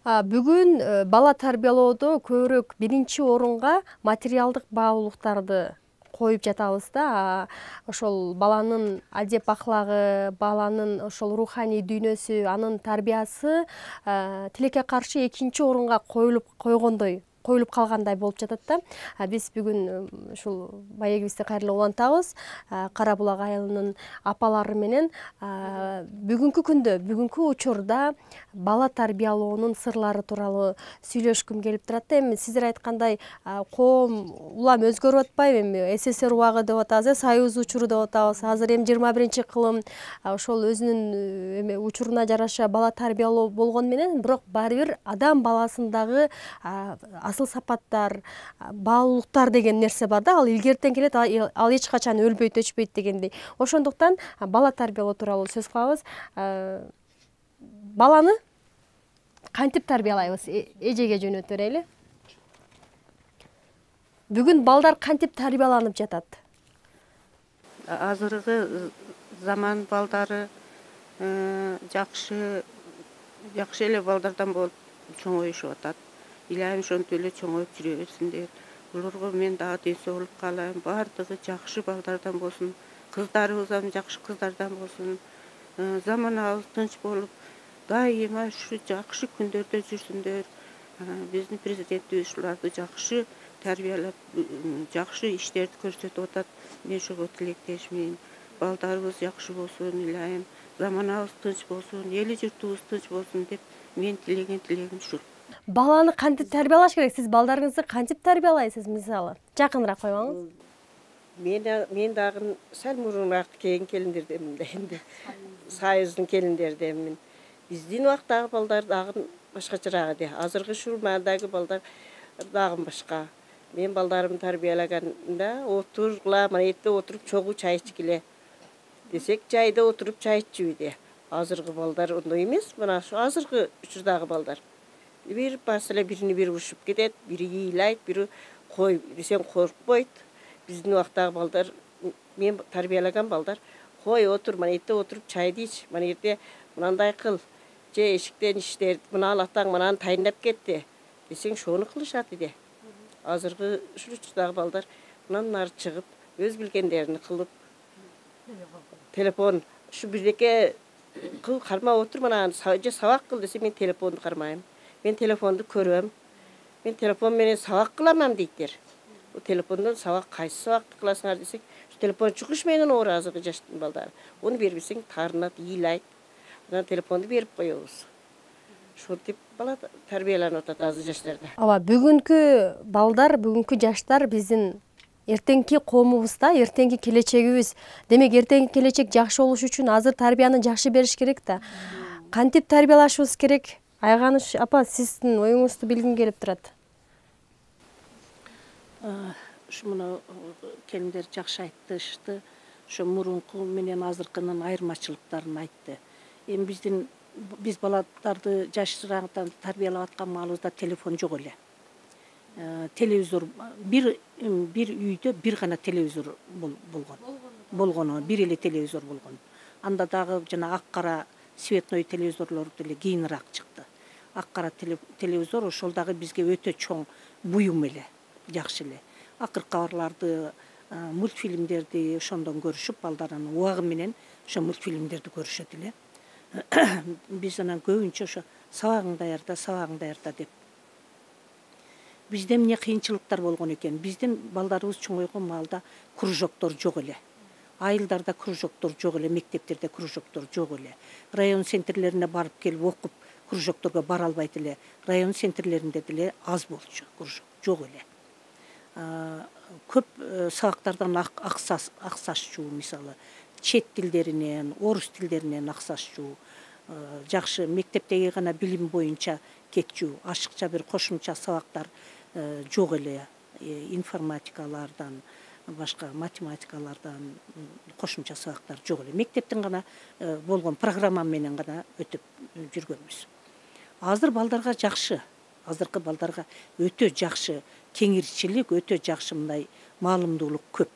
Бүгүн бала тарбиялоодо көбүрөөк биринчи орунга материалдык баалуулуктарды коюп жатабыз да. Ошол баланын адеп аклагы, баланын ошол руханий дүйнөсү, анын тарбиясы тилекке каршы экинчи орунга коюлуп калгандай болуп жатат да. Биз бүгүн ушул маегибизди кайрылуу улантабыз. Кара Булак айылынын апалары менен бүгүнкү күндө, бүгүнкү учурда бала тарбиялоонун сырлары тууралуу сүйлөшкүм келип турат да. Эми сиздер айткандай коом улам өзгөрүп атпайбы? Эми СССР убагы деп атабыз, Союз учуру деп атабыз. Азыр эми 21-кылым ошол өзүнүн эми учуруна жараша бала тарбиялоо болгону менен, бирок баары бир адам баласындагы асыл сапаттар, баалуулуктар деген нерсе бар да. Ал илгертен келет, ал эч качан өлбөйт, өчпөйт дегендей. Ошондуктан бала тарбиялоо тууралуу сөз кылабыз. Баланы кантип тарбиялайбыз? Эжеге жөнөтүп берели. Бүгүн балдар кантип тарбияланып жатат? Азыркы заман балдары жакшы эле балдардан болуп чоңоюшуп атат. Илahim ошентип эле чоңоюп жүрө берсиндер. Буларга мен дагы ден соолук каалайм. Бардыгы жакшы балдардан болсун. кыздарыбыз жакшы кыздардан болсун, заманабыз тынч болуп, дайыма ушу жакшы күндөрдө жүрсүндөр. Биздин президентибиз ушуларды жакшы тарбиялап, жакшы иштерди көрсөтүп атат. Мен ошого тилектешмин. Балдарыбыз жакшы болсун, илайым, заманабыз тынч болсун, эли журтубуз тынч болсун деп мен тилеген тилегим ушул. Баланы кантип тарбиялаш керек? Сиз балдарыңызды кантип тарбиялайсыз мисалы? Жакыныраак койбоңуз. Мен дагы сәл мурунраак келиндердемин да энди. Сайыздын келиндердемин. Биздин убактагы балдар дагы башкачараак эди. Азыркы ушул маалдагы балдар дагы башка. Мен балдарымды тарбиялаганда отургула, мына эрте отуруп чогуу чай ичкиле десек, чайда отуруп чай ичүүбү. Азыркы балдар ондой эмес, мына шу азыркы учурдагы балдар. Бир басыле бирини бири урушуп кетет, бири ыйлайт, бири кой десең коркпойт. Биздин убактагы балдар, мен тарбиялаган балдар, кой отур, мына эрте отуруп чайды ич, мына эрте мынандай кыл, же эшиктен иштерди, мына атаң мынаны тайындап кетти десең, шону кылышат эди. Азыркы ушул учурдагы балдар мындан нары чыгып, өз билгендерин кылып, телефон ушу бирдеке кыл кармап отур, мына же сабак кыл десе, мен телефонду кармайм. Мен телефонду көрөм. Мен телефон менен сабак кыламам дейттер. Бу телефондон сабак кайсы сабакты кыласыңар десек, телефон чукуш менен оор азыркы жаштын балдары. Onu бербесең тарынат, ыйлайт. Анан телефонду берип коебуз. Ушинтип бала тарбияланып атат азыр жаштарда. Ооба, бүгүнкү балдар, бүгүнкү жаштар биздин эртеңки коомубузда, эртеңки келечегибиз. Демек, эртеңки келечек жакшы болуш үчүн азыр тарбияны жакшы бериш керек да. Кантип тарбиялашыбыз керек? Айганыш апа, сиздин оюңузду билгим келип турат. Ушу мына келиндер жакшы айтышты. Ошо мурунку менен азыркынын айырмачылыктарын айтты. Эми биз балдарды жашыраактан тарбиялап аткан маалыбызда телефон жок эле. Телевизор бир үйдө бир гана телевизор болгону, бир эле телевизор болгон. Анда дагы жана ак-кара цветной телевизорлор деле кийинирээк чыкты. Ак-кара телевизор ошол дагы бизге өтө чоң буюм эле, жакшы эле. Акыркабарларды, мультфильмдерди ошондон көрүшүп, балдардын убагы менен ошо мультфильмдерди көрүшөт эле. Биз анан көбүнчө ошо сабагың даярда деп. Бизде эмне кыйынчылыктар болгон экен? Биздин балдарыбыз чоңойгон маалда кружоктор жок эле. Айылдарда кружоктор жок эле, мектептерде кружоктор жок эле. Район центрлерине барып келип окуп, кружокторго бара албайт эле. Район центрлеринде деле аз болчу, кружок жок эле. Көп сабактардан аксашчу, мисалы, чет тилдеринен, орус тилдеринен аксашчу, жакшы мектептеги гана билим боюнча кетчү, ашыкча бир кошумча сабактар жок эле. Информатикалардан, башка математикалардан кошумча сабактар жок эле. Мектептин гана болгон программа менен гана өтүп жүргөнбүз. Азыр балдарга жакшы, азыркы балдарга өтө жакшы кеңирчилик, өтө жакшы мындай маалымдуулук көп.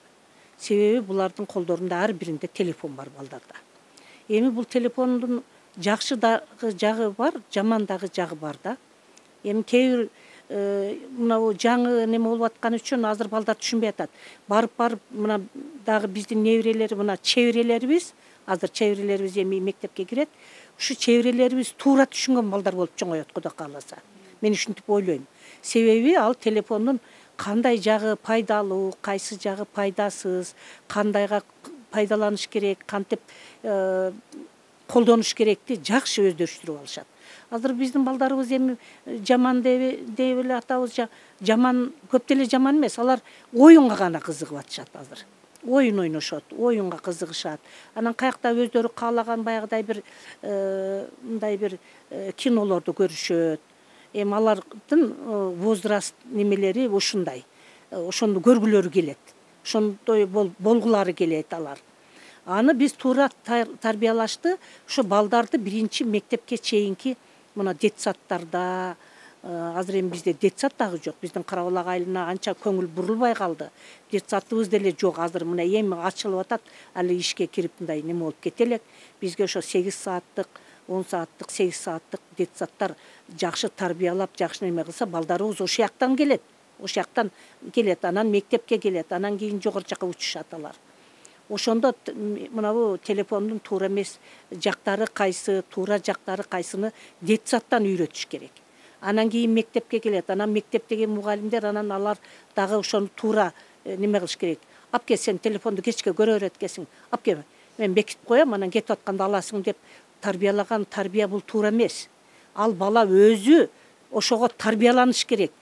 Себеби булардын колдорунда ар биринде телефон бар балдарда. Эми бул телефондун жакшы дагы жагы бар, жаман дагы жагы бар да. Эми кээ бир мына жаңы неме болуп аткан үчүн азыр балдар түшүнбөй атат. Барып мына дагы биздин неберелер, мына чебирелерибиз, азыр чебирелерибиз эми мектепке кирет. Ушу чебирелерибиз туура түшүнгөн балдар болуп чоңоет, Кудай кааласа. Мен ушинтип ойлойм. Себеби ал телефондун кандай жагы пайдалуу, кайсы жагы пайдасыз, кандайга пайдаланыш керек, кантип колдонуш керекти жакшы өздөштүрүп алышат. Азыр биздин балдарыбыз эми жаман деп эле атабыз, жаман көп деле жаман эмес, алар оюнга гана кызыгып атышат азыр. Оюн ойношот, оюнга кызыгышат. Анан каякта өздөрү каалаган баягыдай бир мындай бир кинолорду көрүшөт. Эми алардын возраст немелери ушундай. Ошону көргүлөрү келет. Ошондой болгулары келет алар. Аны биз туура тарбиялашты. Ошо балдарды биринчи мектепке чейинки мына детсаттарда, азыр эми бизде детсат дагы жок. Биздин Кара-Булак айылына анча көңүл бурулбай калды. Детсатыбыз деле жок. Азыр мына эми ачылып атат. Али ишке кирип мындай неме болуп кетелек. Бизге ошо 8 сааттык, 10 сааттык, 8 сааттык детсаттар жакшы тарбиялап, жакшы неме кылса, балдарыбыз ошол жактан келет. Ошол жактан келет, анан мектепке келет, анан кийин жогору жакка учушат алар. Ошондо мынабу телефондун туура эмес жактары кайсы, туура жактары кайсыны детсаттан үйрөтүш керек. Анан кийин мектепке келет. Анан мектептеги мугалимдер анан алар дагы ошону туура неме кылыш керек. Апке сен телефонду кечке көрө береткесиң. Апке мен бекитип коем, анан кетип атканда аласың деп тарбиялаган тарбия бул туура эмес. Ал бала өзү ошого тарбияланыш керек.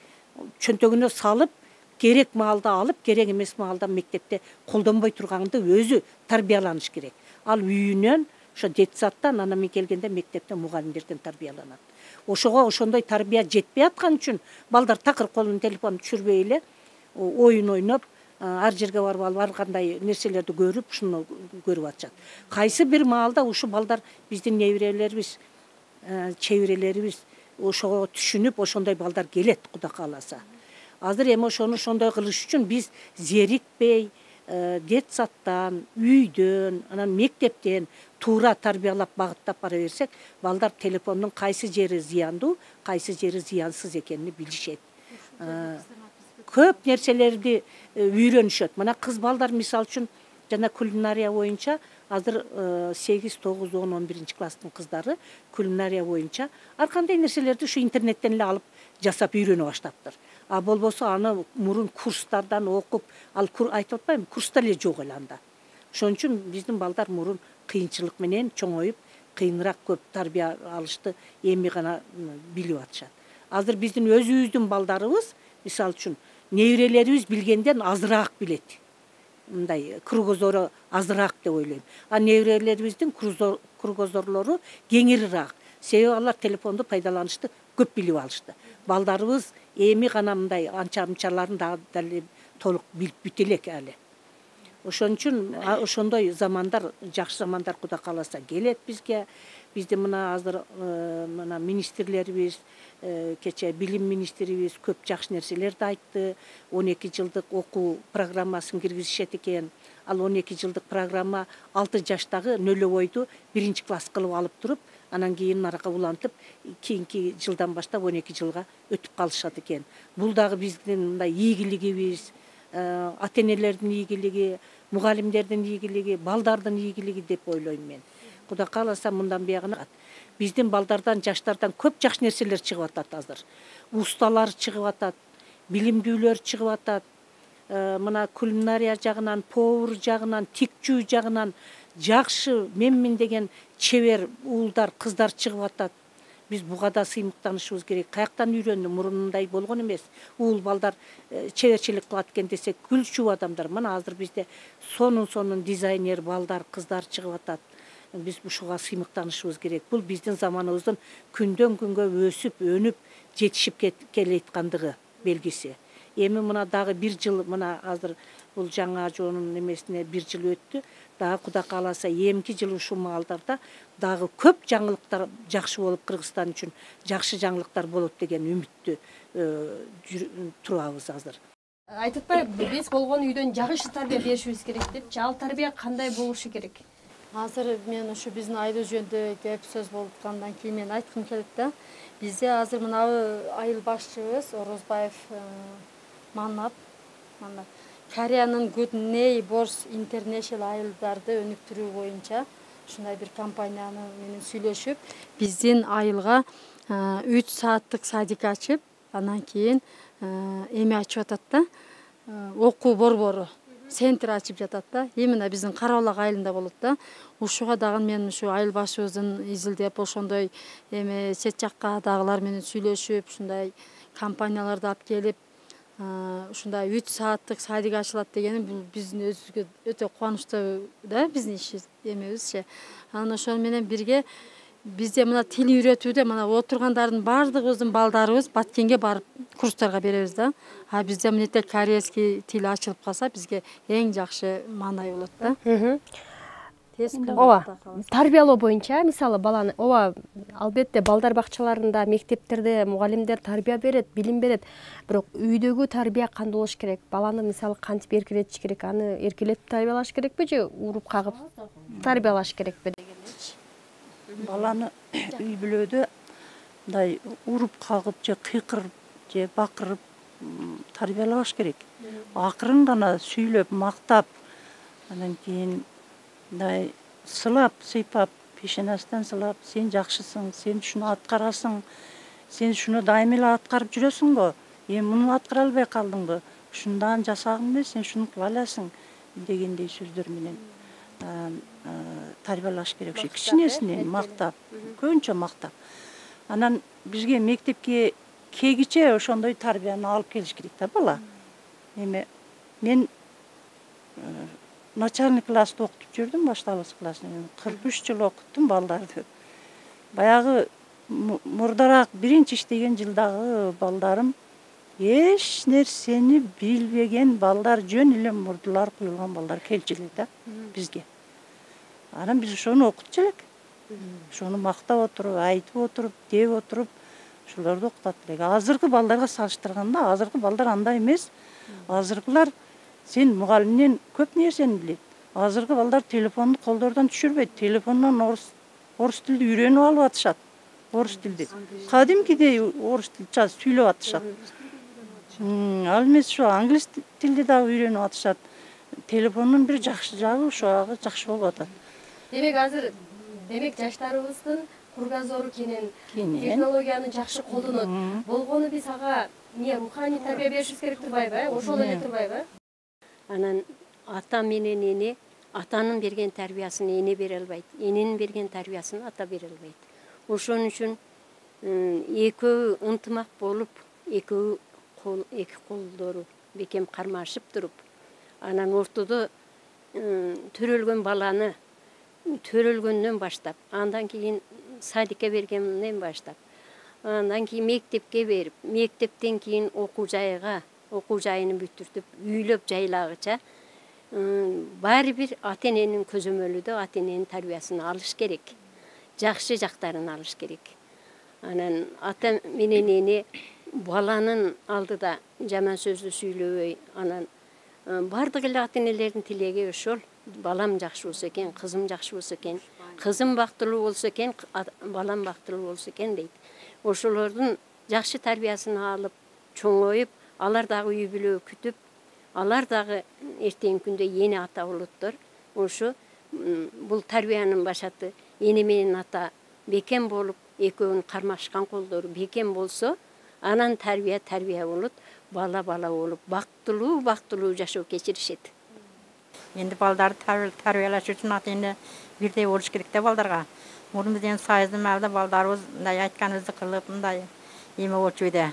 Чөнтөгүнө салып, керек маалда алып, керек эмес маалда мектепте колдонбой турганды өзү тарбияланыш керек. Ал үйүнөн, ошо детсаттан, анан мен келгенде мектепте мугалимдерден тарбияланат. Ошого ошондой тарбия жетпей аткан үчүн балдар такыр колун телефон түшүрбөй эле оюн ойноп, ар жерге барып алып ар кандай нерселерди көрүп, ушуну көрүп атышат. Кайсы бир маалда ушу балдар биздин неберелерибиз, чебирелерибиз ошого түшүнүп, ошондой балдар келет, Кудай кааласа. Азыр эми ошондой кылыш үчүн биз зерикпей, детсаттан, үйдөн, анан мектептен туура тарбиялап багыттап бара берсек, балдар телефондун кайсы жери зыяндуу, кайсы жери зыянсыз экенин билишет. Көп нерселерди үйрөнүшөт. Мына кыз балдар мисалы үчүн жана кулинария боюнча азыр 8, 9, 10, 11 класстын кыздары кулинария боюнча ар кандай нерселерди ушу интернеттен эле алып жасап үйрөнө баштаптыр. А болбосо аны мурун курстардан окуп, ал айтып атпаймынбы, курста эле жок эле анда. Ошон үчүн биздин балдар мурун кыйынчылык менен чоңоюп, кыйыныраак көп тарбия алышты эми гана билип атышат. Азыр биздин өзүбүздүн балдарыбыз, мисалы үчүн, неберелерибиз билгенден азыраак билет. Мындай кругозору азыраак деп ойлойм. А неберелерибиздин кругозорлору кеңирираак. Себеби алар телефонду пайдаланышты көп билип алышты. Балдарыбыз эми гана мындай анча-мынчаларын дагы толук билип бүт элек әле. Ошон үчүн ошондой замандар, жакшы замандар Кудай кааласа келет бизге. Биздин мына азыр мына министрлерибиз, кече билим министрибиз көп жакшы нерселерди айтты. 12 жылдык окуу программасын киргизишет экен. Ал 12 жылдык программа 6 жаштагы нөлөбойду 1 класс кылып алып туруп, анан кийин наракка улантып, кийинки жылдан баштап 12 жылга өтүп калышат экен. Бул дагы биздин мындай ийгилигибиз, ата-энелердин ийгилиги, мугалимдердин ийгилиги, балдардын ийгилиги деп ойлойм мен. Кудай кааласа мындан биягына биздин балдардан, жаштардан көп жакшы нерселер чыгып атат азыр. Усталар чыгып атат, билимдүүлөр чыгып атат. Мына кулинария жагынан, повар жагынан, тикчүү жагынан жакшы менмин деген чебер уулдар, кыздар чыгып атат. Биз буга да сыймыктанышыбыз керек. Каяктан үйрөндү, мурундай болгон эмес. Уул балдар чеберчилик кылат экен десек, күлчү адамдар. Мына азыр бизде сонун дизайнер балдар, кыздар чыгып атат. Биз ушуга сыймыктанышыбыз керек. Бул биздин заманыбыздын күндөн күнгө өсүп, өнүп, жетишип келаткандыгы белгиси. Эми мына дагы 1 жыл, мына азыр бул жаңа жоонун немесине 1 жыл өттү. Дагы Кудай кааласа эмки жыл ушул маалдарда дагы көп жаңылыктар жакшы болуп, Кыргызстан үчүн жакшы жаңылыктар болот деген үмүттү турабыз азыр. Айтып атпайбы, биз болгон үйдөн жагышы тарбия беришибиз керек депчи. Ал тарбия кандай болушу керек? Азыр мен ушу биздин айыл жөнүндө кеп сөз болуп аткандан кийин мен айткым келет да. Бизде азыр мынабы айыл башчыбыз Орозбаев Манап Кореянын Good Neighbors International айылдарды өнүктүрүү боюнча ушундай бир компанияны менен сүйлөшүп, биздин айылга 3 сааттык садик ачып, анан кийин эми ачып атат да. Окуу борбору центр ачып жатат да. Именно биздин Карабалак айылында болот да. Ушуга дагы мен ушу айыл башыбыздын изилдеп, ошондой эми чет жакка дагылар менен сүйлөшүп, ушундай компанияларды алып келип, ушундай 3 сааттык садик ачылат дегени бул биздин өзүбүзгө өтө кубанычтуу да, биздин иш эмебизчи. Анан ошол менен бирге бизде мына тил үйрөтүүдө мына отургандардын баардыгыбыздын балдарыбыз Баткенге барып курстарга беребиз да. А бизде мынтип корейский тил ачылып калса бизге эң жакшы маанай болот да. Ооба, тарбиялоо боюнча, мисалы баланы, ооба, албетте балдар бакчаларында, мектептерде мугалимдер тарбия берет, билим берет. Бирок үйдөгү тарбия кандай болуш керек? Баланы мисалы кантип эркелетиш керек? Аны эркелетип тарбиялаш керекпи же уруп кагып тарбиялаш керекпи дегенчи? Баланы үй бүлөдө мындай уруп кагып же кыйкырып же бакырып тарбиялабаш керек. Акырын гана сүйлөп, мактап, Анан кейін мындай сылап, сыйпап, пешенасынан сылап, сен жақшысың, сен шуну аткарасың, сен шуну дайым эле аткарып жүрөсүң го, муну аткара албай калдыңбы, ушундан жасагың эмес, сен шуну кыла аласың дегендей сөздөр менен тарбиялаш керек. Кичинесинен мактап, көбүнчө мактап. Анан бизге мектепке кегиче ошондой тарбияны алып келиш керек да бала. Мен начальный класста окутуп жүрдүм, башталгыч классын. 43 жыл окуттум балдарды. Баягы мурдараак биринчи иштеген жылдагы балдарым эч нерсени билбеген балдар, жөн эле мурдулар куюлган балдар келчү эле да бизге. Анан биз ошону окутчу элек. Ошону мактап отуруп, айтып отуруп, деп отуруп, ошолорду окутат элек. Азыркы балдарга салыштырганда, азыркы балдар андай эмес. Азыркылар сен мугалимден көп нерсени билет. Азыркы балдар телефонду колдордон түшүрбөйт. Телефондон орус тилди үйрөнүп алып атышат. Орус тилди. Кадимкидей орус тилча сүйлөп атышат. Ал эмес ошо англис тилди дагы үйрөнүп атышат. Телефондун бир жакшы жагы ошо жакшы болуп атат. Демек жаштарыбыздын кургазору кенен технологияны жакшы колдонот. Болгону биз ага руханий тарбия беришибиз керек турбайбы? Ошол эле турбайбы? Анан ата менен эне, атанын берген тарбиясын эне бере албайт, эненин берген тарбиясын ата бере албайт. Ошон үчүн экөө ынтымак болуп, эки колдору бекем кармашып туруп, анан ортодо төрөлгөн баланы төрөлгөндөн баштап, андан кийин садикке бергенден баштап, андан кийин мектепке берип, мектептен кийин окуу жайын бүтүртүп, үйлөп жайлагыча баары бир ата эненин көзөмөлүдө ата эненин тарбиясын алыш керек. Жакшы жактарын алыш керек. Анан ата менен эне баланын алдыда жаман сөздү сүйлөбөй, анан бардык эле ата энелердин тилеги ошол. Балам жакшы болсо экен, кызым жакшы болсо экен, кызым бактылуу болсо экен, балам бактылуу болсо экен дейт. Ошолордун жакшы тарбиясын алып, чоңоюп, алар дагы үй бүлө күтүп, алар дагы эртеңки күндө эне ата болоттор. Ошо бул тарбиянын башаты эне менен ата бекем болуп, экөөнүн кармашкан колдору бекем болсо, анан тарбия болот, бала болуп, бактылуу жашоо кечиришет. Енді балдарды тәрбиелаш үшін ата эне бирдей болуш керек да балдарга. Мурун бизден сайыздын малда балдарыбыз мындай айтканыбызды кылып, мындай эме болчу эди.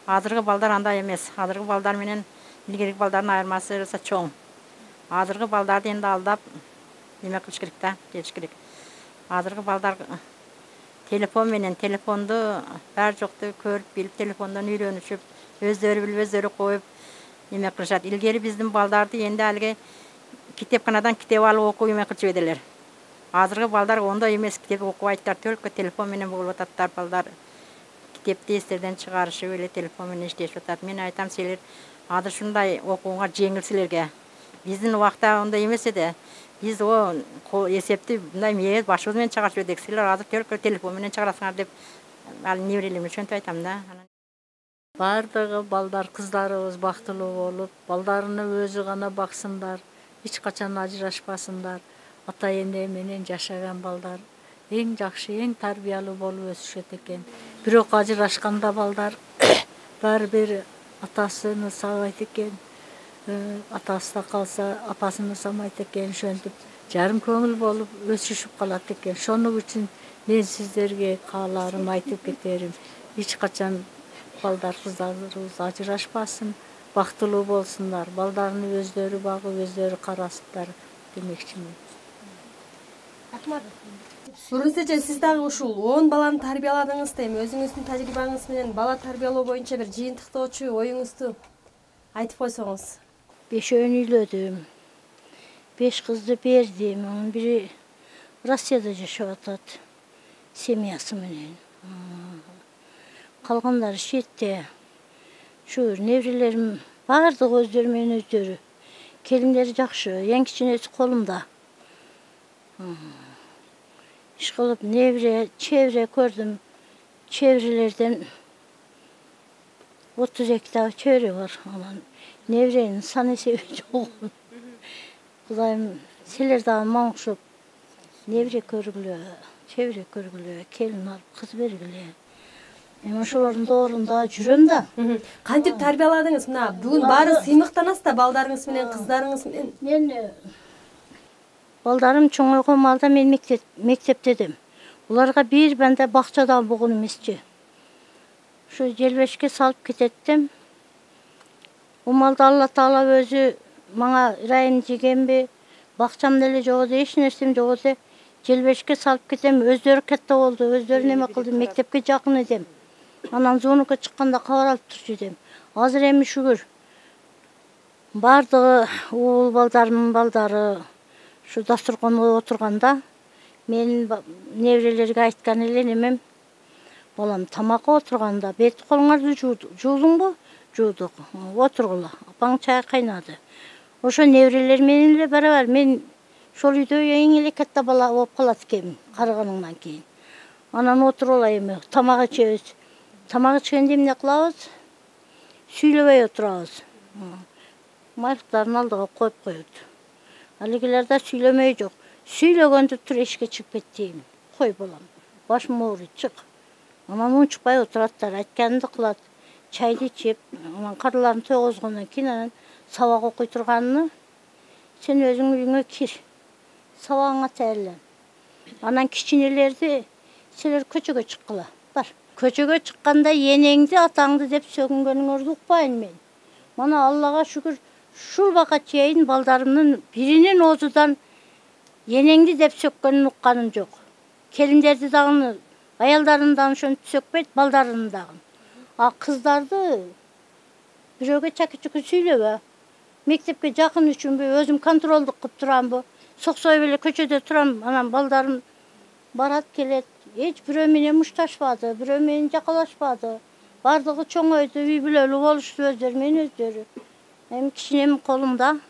Азыркы балдар андай эмес. Азыркы балдар менен илгерки балдардын айырмасы өсө чоң. Азыркы балдарды енді алдап эме кылыш керек да, кетиш керек. Азыркы балдар телефон менен телефонду бар жокту көрүп билип, телефондон үйрөнүшүп, өздөрү билип, өздөрү коюп эме кылышат. Илгери биздин балдарды енді алга китепканадан китеп алып окуу эме кылчу эдилер. Азыркы балдар ондой эмес, китеп окубайттар, только телефон менен болуп ататтар балдар. Китепти эстерден чыгарышып эле телефон менен иштешип атат. Мен айтам, силер азыр ушундай окууга жеңил силерге. Биздин убакта ондой эмес эди. Биз эсепти мындай мээ башыбыз менен чыгарышып эдик. Силер азыр только телефон менен чыгарасыңар деп ал неберелериме ошентип айтам да. Бардығы балдар, кыздарыбыз бактылуу болуп, балдарыны өзү гана баксындар, эч качан ажырашпасындар. Ата эне менен жашаган балдар эң жакшы, эң тарбиялуу болуп өсүшөт экен. Бирок ажырашканда балдар баары бир атасыны сабайт экен, атасы да калса апасыны самайт экен, ошентип жарым көңүл болуп өсүшүп калат экен. Ошону үчүн мен сиздерге кааларым айтып кетерим, эч качан балдар, кыздарыбыз ажырашпасын, бактылуу болсундар, балдарыны өздөрү багып, өздөрү карасындар демекчимин. Рахмат. Нурузеже, сиз дагы ушул 10 баланы тарбияладыңыз да, эми өзүңүздүн тажрыйбаңыз менен бала тарбиялоо боюнча бир жыйынтыктоочу оюңузду айтып койсоңуз. 5-өөнү үйлөдүм. 5 кызды бердим. Анын бири Россияда жашап атат, семьясы менен. Калгандары шетте. Şu nevrilerim vardı özlerimin özdörü. Kelimleri жақшы, ең кичинеси колумда. İş kılıp çevre gördüm. Çevrelerden 30 hektar çevre var. Nevrenin sanesi yok. Kudayım seler daha mağışıp nevre körgülü, çevre körgülü, kelin alıp kız bergülü. Мен ошолордун доорунда жүрөм да. Кантип тарбияладыңыз? Мына бүгүн баары сыймыктанасыз да балдарыңыз менен, кыздарыңыз менен. Мен балдарым чоңойгон малда мен мектептедим. Уларга бир бенде бакчадан бугун эмесчи. Ушу желбешке салып кететтим. У малды Алла Таала өзү мага ырайым жегенби, бакчам деле жок, эч нерсем жок. Желбешке салып кетем, өздөрү кетте болду, өздөрү неме кылды, мектепке жакын эдим. Анан зонукка чыкканда кабар алып турчу эдим. Азыр эми шүгүр. Бардыгы уул балдарымдын балдары ушу дасторконго отурганда мен неврелерге айткан элем, эмем балам тамакка отурганда бет колуңарды жуудуңбу? Жуудук. Отургула. Апаң чай кайнады. Ошо неврелер менен эле барабар. Мен ошол үйдө эң эле кетте бала болуп калат экенмин карыганымдан кийин. Анан отурула эми тамак ичебиз. Тамак ичкенде эмне кылабыз? Сүйлөбөй отурабыз. Майыктардын алдыга коюп коет. Ал эгелер да сүйлөмөй жок. Сүйлөгөндө тур эшикке чыгып кет дейм. Кой балам. Башым ооруйт, чык. Анан унчукпай отураттар, айтканымды кылат. Чайды ичип, анан карыларын тойгозгондон кийин анан сабак окуй турганны сен өзүң үйүңө кир. Сабагыңа тайырлан. Анан кичинелерди силер көчөгө чыккыла. Бар. Көчөгө чыкканда энеңди, атаңды деп сөгүнгөнүңөрдү укпайын мен. Мана Аллага шүгүр, ушул бака чейин балдарымдын биринин оозудан энеңди деп сөккөнүн укканым жок. Келиндерди дагы, аялдарымдан ошентип сөкпөйт, балдарымды дагы. А кыздарды бирөөгө чаки-чуки сүйлөбө. Мектепке жакын үчүнбү, өзүм контролдук кылып турамбы? Соксой беле көчөдө турам, анан балдарым барат келет. Эч бирөө менен мушташпады, бирөө менен жакалашпады. Бардыгы чоңойду, үй бүлөлүү болушту өздөрү менен өздөрү. Эми кичинемин колумда.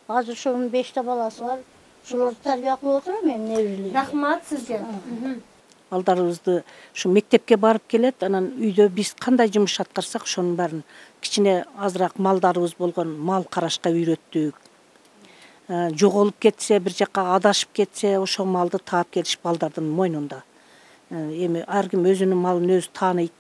Азыр ошонун 5 баласы бар. Ошолорду тарбия кылып отурам мен неврелерге. Рахмат сизге. Балдарыбызды ушу мектепке барып келет, анан үйдө биз кандай жумуш аткарсак, ошонун баарын кичине азыраак малдарыбыз болгон мал карашка үйрөттүк. Жоголуп кетсе, бир жакка адашып кетсе, ошол малды таап келиш балдардын мойнунда. Эми ар ким өзүнүн малын өзү тааныйт.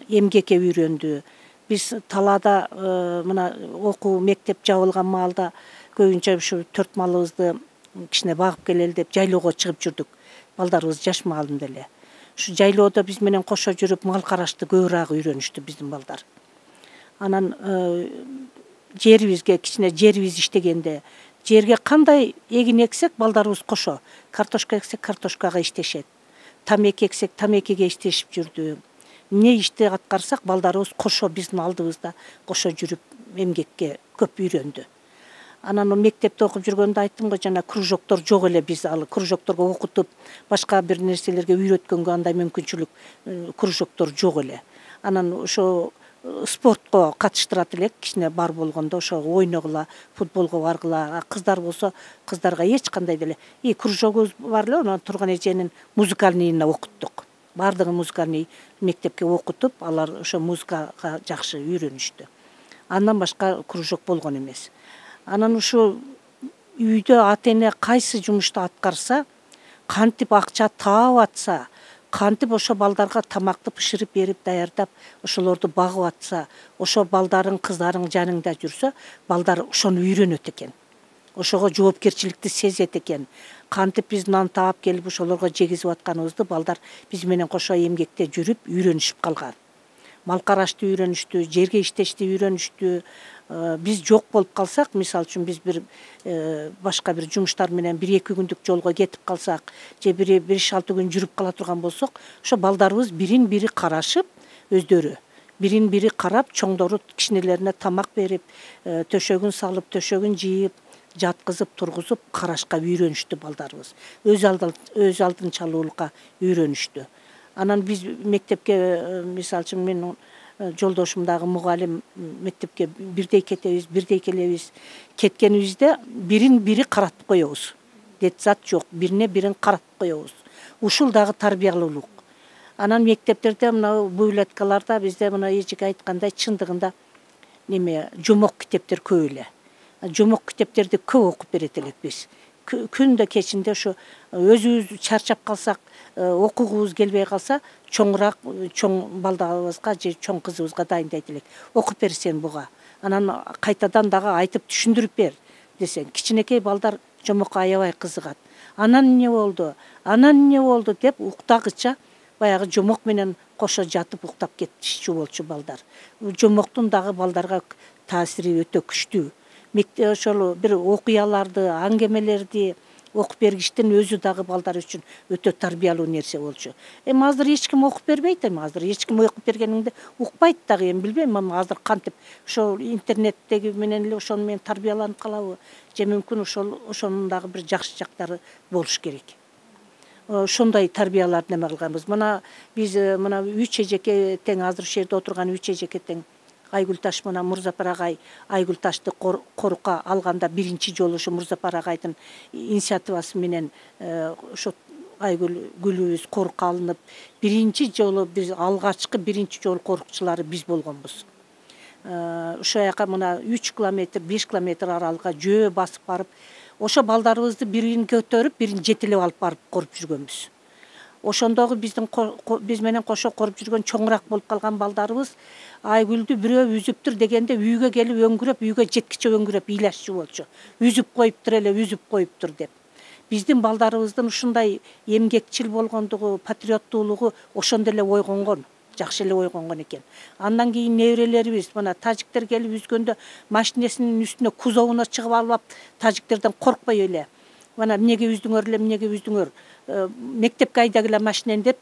Эмгекке үйрөндү. Биз талаада мына окуу мектеп жабылган маалда көбүнчө ушу 4 малыбызды кичине багып келели деп жайлоого чыгып жүрдүк. Балдарыбыз жаш маалында эле. Ушу жайлоодо биз менен кошо жүрүп мал карашты көбүрөөк үйрөнүштү биздин балдар. Анан жерибизге кичине жерибиз иштегенде, жерге кандай эгин эксек балдарыбыз кошо, картошка эксек картошкага иштешет. Тамеки эксек тамекиге иштешип жүрдү. Не ишти аткарсак балдарыбыз кошо биздин алдыбызда кошо жүрүп эмгекке көп үйрөндү. Анан мектепте окуп жүргөндө айттым го, жана кружоктор жок эле, биз ал кружокторго окутуп, башка бир нерселерге үйрөткөнгө андай мүмкүнчүлүк кружоктор жок эле. Анан ошо спортко катыштырат элек, кичине бар болгондо ошо ойногула, футболго баргыла. Кыздар болсо, кыздарга эч кандай деле. Кружогубуз бар эле, анан турган эженин музыкальныйына окуттук. Бардыгын музыкальный мектепке окутуп, алар ошо музыкага жакшы үйрөнүштү. Андан башка кружок болгон эмес. Анан ушу үйдө ата-эне кайсы жумушту аткарса, кантип акча таап атса, кантип ошо балдарга тамакты бышырып берип даярдап, ошолорду багып атса, ошо балдарын, кыздарын жаныңда жүрсө, балдар ошону үйрөнөт экен. Ошого жоопкерчиликти сезет экен. Кантип биз нан таап келип ошолорго жегизип атканыбызды балдар биз менен кошо эмгекте жүрүп үйрөнүшүп калган. Мал карашты үйрөнүштү, жерге иштешти үйрөнүштү. Биз жок болуп калсак, мисалы үчүн биз бир башка бир жумуштар менен 1-2 күндүк жолго кетип калсак, же 1-5-6 күн жүрүп кала турган болсок, ошо балдарыбыз бирин-бири карашып, өздөрү бирин-бири карап, чоңдору кичинелерине тамак берип, төшөгүн салып, төшөгүн жийип, жаткызып, тургузуп, карашка үйрөнүштү балдарыбыз. Өз алдынчалуулукка үйрөнүштү. Анан биз мектепке, мисалы үчүн мен жолдошум дагы мугалим, мектепке бирдей кетебиз, бирдей келебиз. Кеткенибизде бирин-бири каратып коебуз. Детсад жок, бирине-бирин каратып коебуз. Ушул дагы тарбиялуулук. Анан мектептерде мына библиотекаларда бизде мына эжеке айткандай чындыгында неме жомок китептер көп эле. жомок китептерди көп окуп берет элек биз. Күндө кечинде ушу өзүбүз чарчап калсак, окугубуз келбей калса, чоң балдарыбызга же чоң кызыбызга дайындайт элек. Окуп берсең буга. Анан кайтадан дагы айтып түшүндүрүп бер десең, кичинекей балдар жомокко аябай кызыгат. Анан эмне болду деп уктагыча баягы жомок менен кошо жатып уктап кетишчү болчу балдар. Жомоктун дагы балдарга таасири өтө күчтүү. Ошол бир окуяларды, аңгемелерди окуп бергичтен өзү дагы балдар үчүн өтө тарбиялуу нерсе болчу. Азыр эч ким окуп бербейт, азыр эч ким окуп бергениңди укпайт дагы, билбейм, азыр кантип ошол интернеттеги менен эле ошону менен тарбияланып калабы, же мүмкүн ошонун дагы бир жакшы жактары болуш керек. Ошондой тарбияларды неме кылганбыз. Мына биз мына 3 эжеке тең, азыр ушул жерде отурган 3 эжеке тең Айгүлташ менен Мурзапар агай Айгүлташты корукка алганда биринчи жолу ушу Мурзапар агайдын инициативасы менен ошо гүлүбүз корукка алынып, биринчи жолу биз алгачкы биринчи жол корукчулары биз болгонбуз. Ошо жака мына 3 километр, 5 километр аралыкка жөө басып барып, ошо балдарыбызды бирин көтөрүп, бирин жетелеп алып барып коруп жүргөнбүз. Ошондогу биз менен кошо коруп жүргөн чоңураак болуп калган балдарыбыз Айгүлдү бирөө үзүптүр дегенде үйгө келип өңгүрөп, үйгө жеткиче өңгүрөп ыйлашчу болчу. Үзүп коюптур деп. Биздин балдарыбыздын ушундай эмгекчил болгондугу, патриоттуулугу ошондо эле ойгонгон, жакшы эле ойгонгон экен. Андан кийин неберелерибиз, мына тажиктер келип үзгөндө машинесинин үстүнө кузовуна чыгып алып, тажиктерден коркпой эле. Мына эмнеге үздүңөр, мектепке айдагыла машинени деп,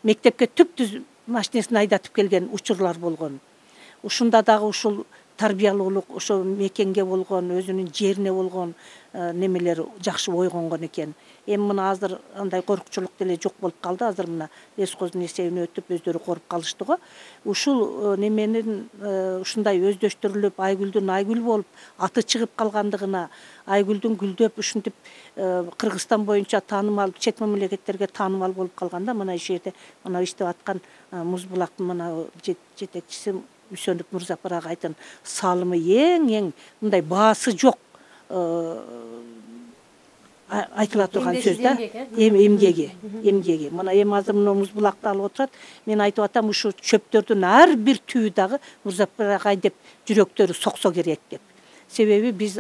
мектепке түп-түз машинесин айдатып келген учурлар болгон. Ушунда дагы ушул тарбиялуулук, ошо мекенге болгон, өзүнүн жерине болгон немелер жакшы ойгонгон экен. Эми мына азыр андай коркучулук деле жок болуп калды. Азыр мына лескоздун эсебине өтүп өздөрү коруп калышты го. Ушул неменин ушундай өздөштүрүлүп, Айгүлдүн Айгүл болуп аты чыгып калгандыгына, Айгүлдүн гүлдөп ушинтип Кыргызстан боюнча таанымал, чет мамлекеттерге таанымал болуп калганда, мына ушул жерде мына иштеп аткан Муз булактын мына жетекчиси Мүсөнов Мурзапар агайдын салымы эң мындай баасы жок айтыла турган сөз да, эмгеги. Мына эми азыр мына Муз булакты алып отурат, мен айтып атам, ушу чөптөрдүн ар бир түйү дагы Мурзапар агай деп жүрөктөрү соксо керек деп. Себеби биз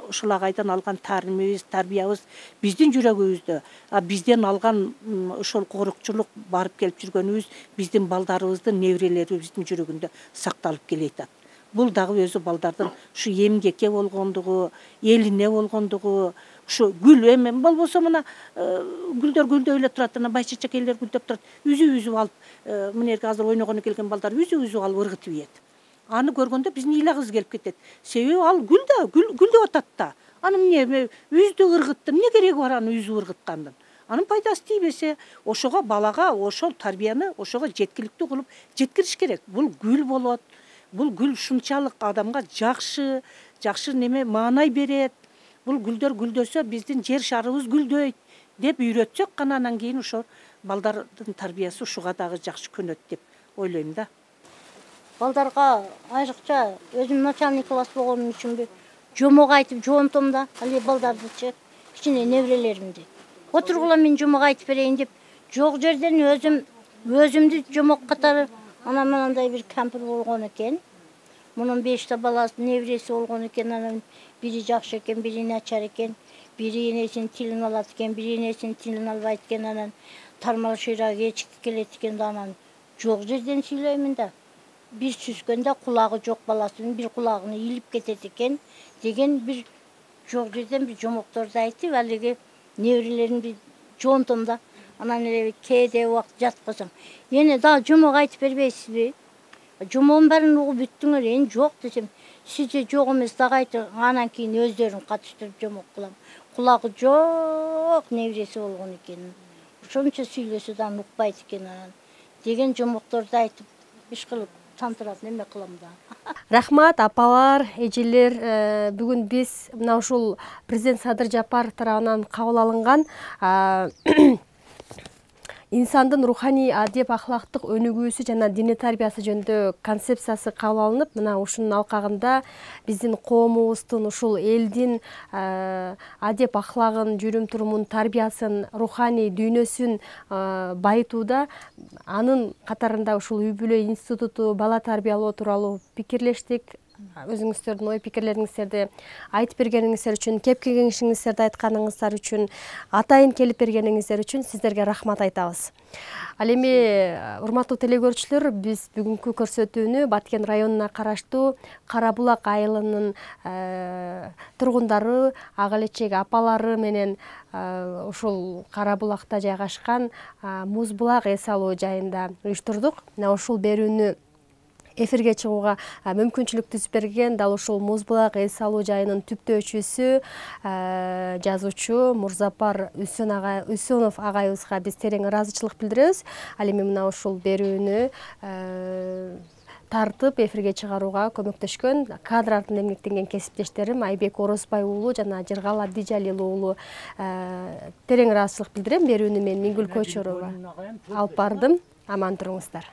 ушул агайдан алган тааримибиз, тарбиябыз биздин жүрөгүбүздө, бизден алган ошол корукчулук барып келип жүргөнүбүз биздин балдарыбыздын, неберелерибиздин жүрөгүндө сакталып келет. Бул дагы өзү балдардын ушу эмгекке болгондугу, элине болгондугу, ушу гүл эми болбосо мына гүлдөр гүлдөп эле турат, ана байчачакейлер гүлдөп турат. Үзүп алып, мынерге азыр ойногону келген балдар үзүп алып ыргытып ийет. Аны көргөндө биздин ыйлагыбыз келип кетет. Себеби ал гүлдөп атат да. Аны эмне үздү ыргытты, эмне кереги бар аны үзүп ыргыткандын? Анын пайдасы тийбесе, ошого балага ошол тарбияны ошого жеткиликтүү кылып жеткириш керек. Бул гүл болот. Бул гүл ушунчалык адамга жакшы неме маанай берет. Бул гүлдөр гүлдөсө биздин жер шарыбыз гүлдөйт деп үйрөтсөк гана анан кийин ошо балдардын тарбиясы ушуга дагы жакшы көнөт деп ойлойм да. Балдарга айрыкча өзүм начальник класс болгонум үчүнбү жомок айтып жоонтом да, ал балдардычы, кичине неберелеримди. Отургула мен жомок айтып берейин деп, жок жерден өзүмдү жомок катары анан мындай бир кампир болгон экен. Мунун 5 баласы небереси болгон экен, анан бири жакшы экен, бири начар экен, бири энесинин тилин алат экен, бири энесинин тилин албайт экен, анан тармал шыйра кечикти келет экен да, анан жок жерден сүйлөймүн да. Бир сүзгөндө кулагы жок баласынын бир кулагын илип кетет экен деген бир жок жерден бир жомокторду айтып, алиги неберелеримди жоонтом да. Анан эле кээде убакыт жаткызам. Эне дагы жомок айтып бербейсизби? Жомогун баарын угуп бүттүңөр, эми жок десем, сиз же жок эмес дагы айтып, анан кийин өздөрүн катыштырып жомок кылам. Кулагы жок небереси болгон экен. Ошончо сүйлөсө да укпайт экен анан деген жомокторду айтып, иш кылып тантырап неме кылам да. Рахмат апалар, эжелер, бүгүн биз мына ушул президент Садыр Жапаров тарабынан кабыл алынган инсандын руханий адеп ахлактык өнүгүүсү жана диний тарбиясы жөнүндө концепциясы кабыл алынып, мына ушунун алкагында биздин коомубуздун, ушул элдин адеп ахлагын, жүрүм турумун, тарбиясын, руханий дүйнөсүн байытууда, анын катарында ушул үй бүлө институту, бала тарбиялоо тууралуу пикирлештик. Өзүңүздөрдүн ой пикирлериңиздерди айтып бергениңиздер үчүн, кеп кеңешиңиздерди айтканыңыздар үчүн, атайын келип бергениңиздер үчүн сиздерге рахмат айтабыз. Ал эми, урматтуу телекөрүүчүлөр, биз бүгүнкү көрсөтүүнү Баткен районуна караштуу Кара Булак айылынын тургундары, ага элечек апалары менен ушул Кара Булакта жайгашкан Муз Булак эс алуу жайында уюштурдук. Мына ушул берүүнү эфирге чыгууга мүмкүнчүлүк түзүп берген дал ушул Муз Булак эс алуу жайынын түптөөчүсү, жазуучу Мурзапар Үсөнов агайыбызга биз терең ыраазычылык билдиребиз. Ал эми мына ушул берүүнү тартып эфирге чыгарууга көмөктөшкөн кадр артында эмгектенген кесиптештерим Айбек Орозбай уулу жана Жыргал Абдижалил уулу терең ыраазычылык билдирем. Берүүнү мен Миңгүл Көчөрова алып бардым. Аман туруңуздар.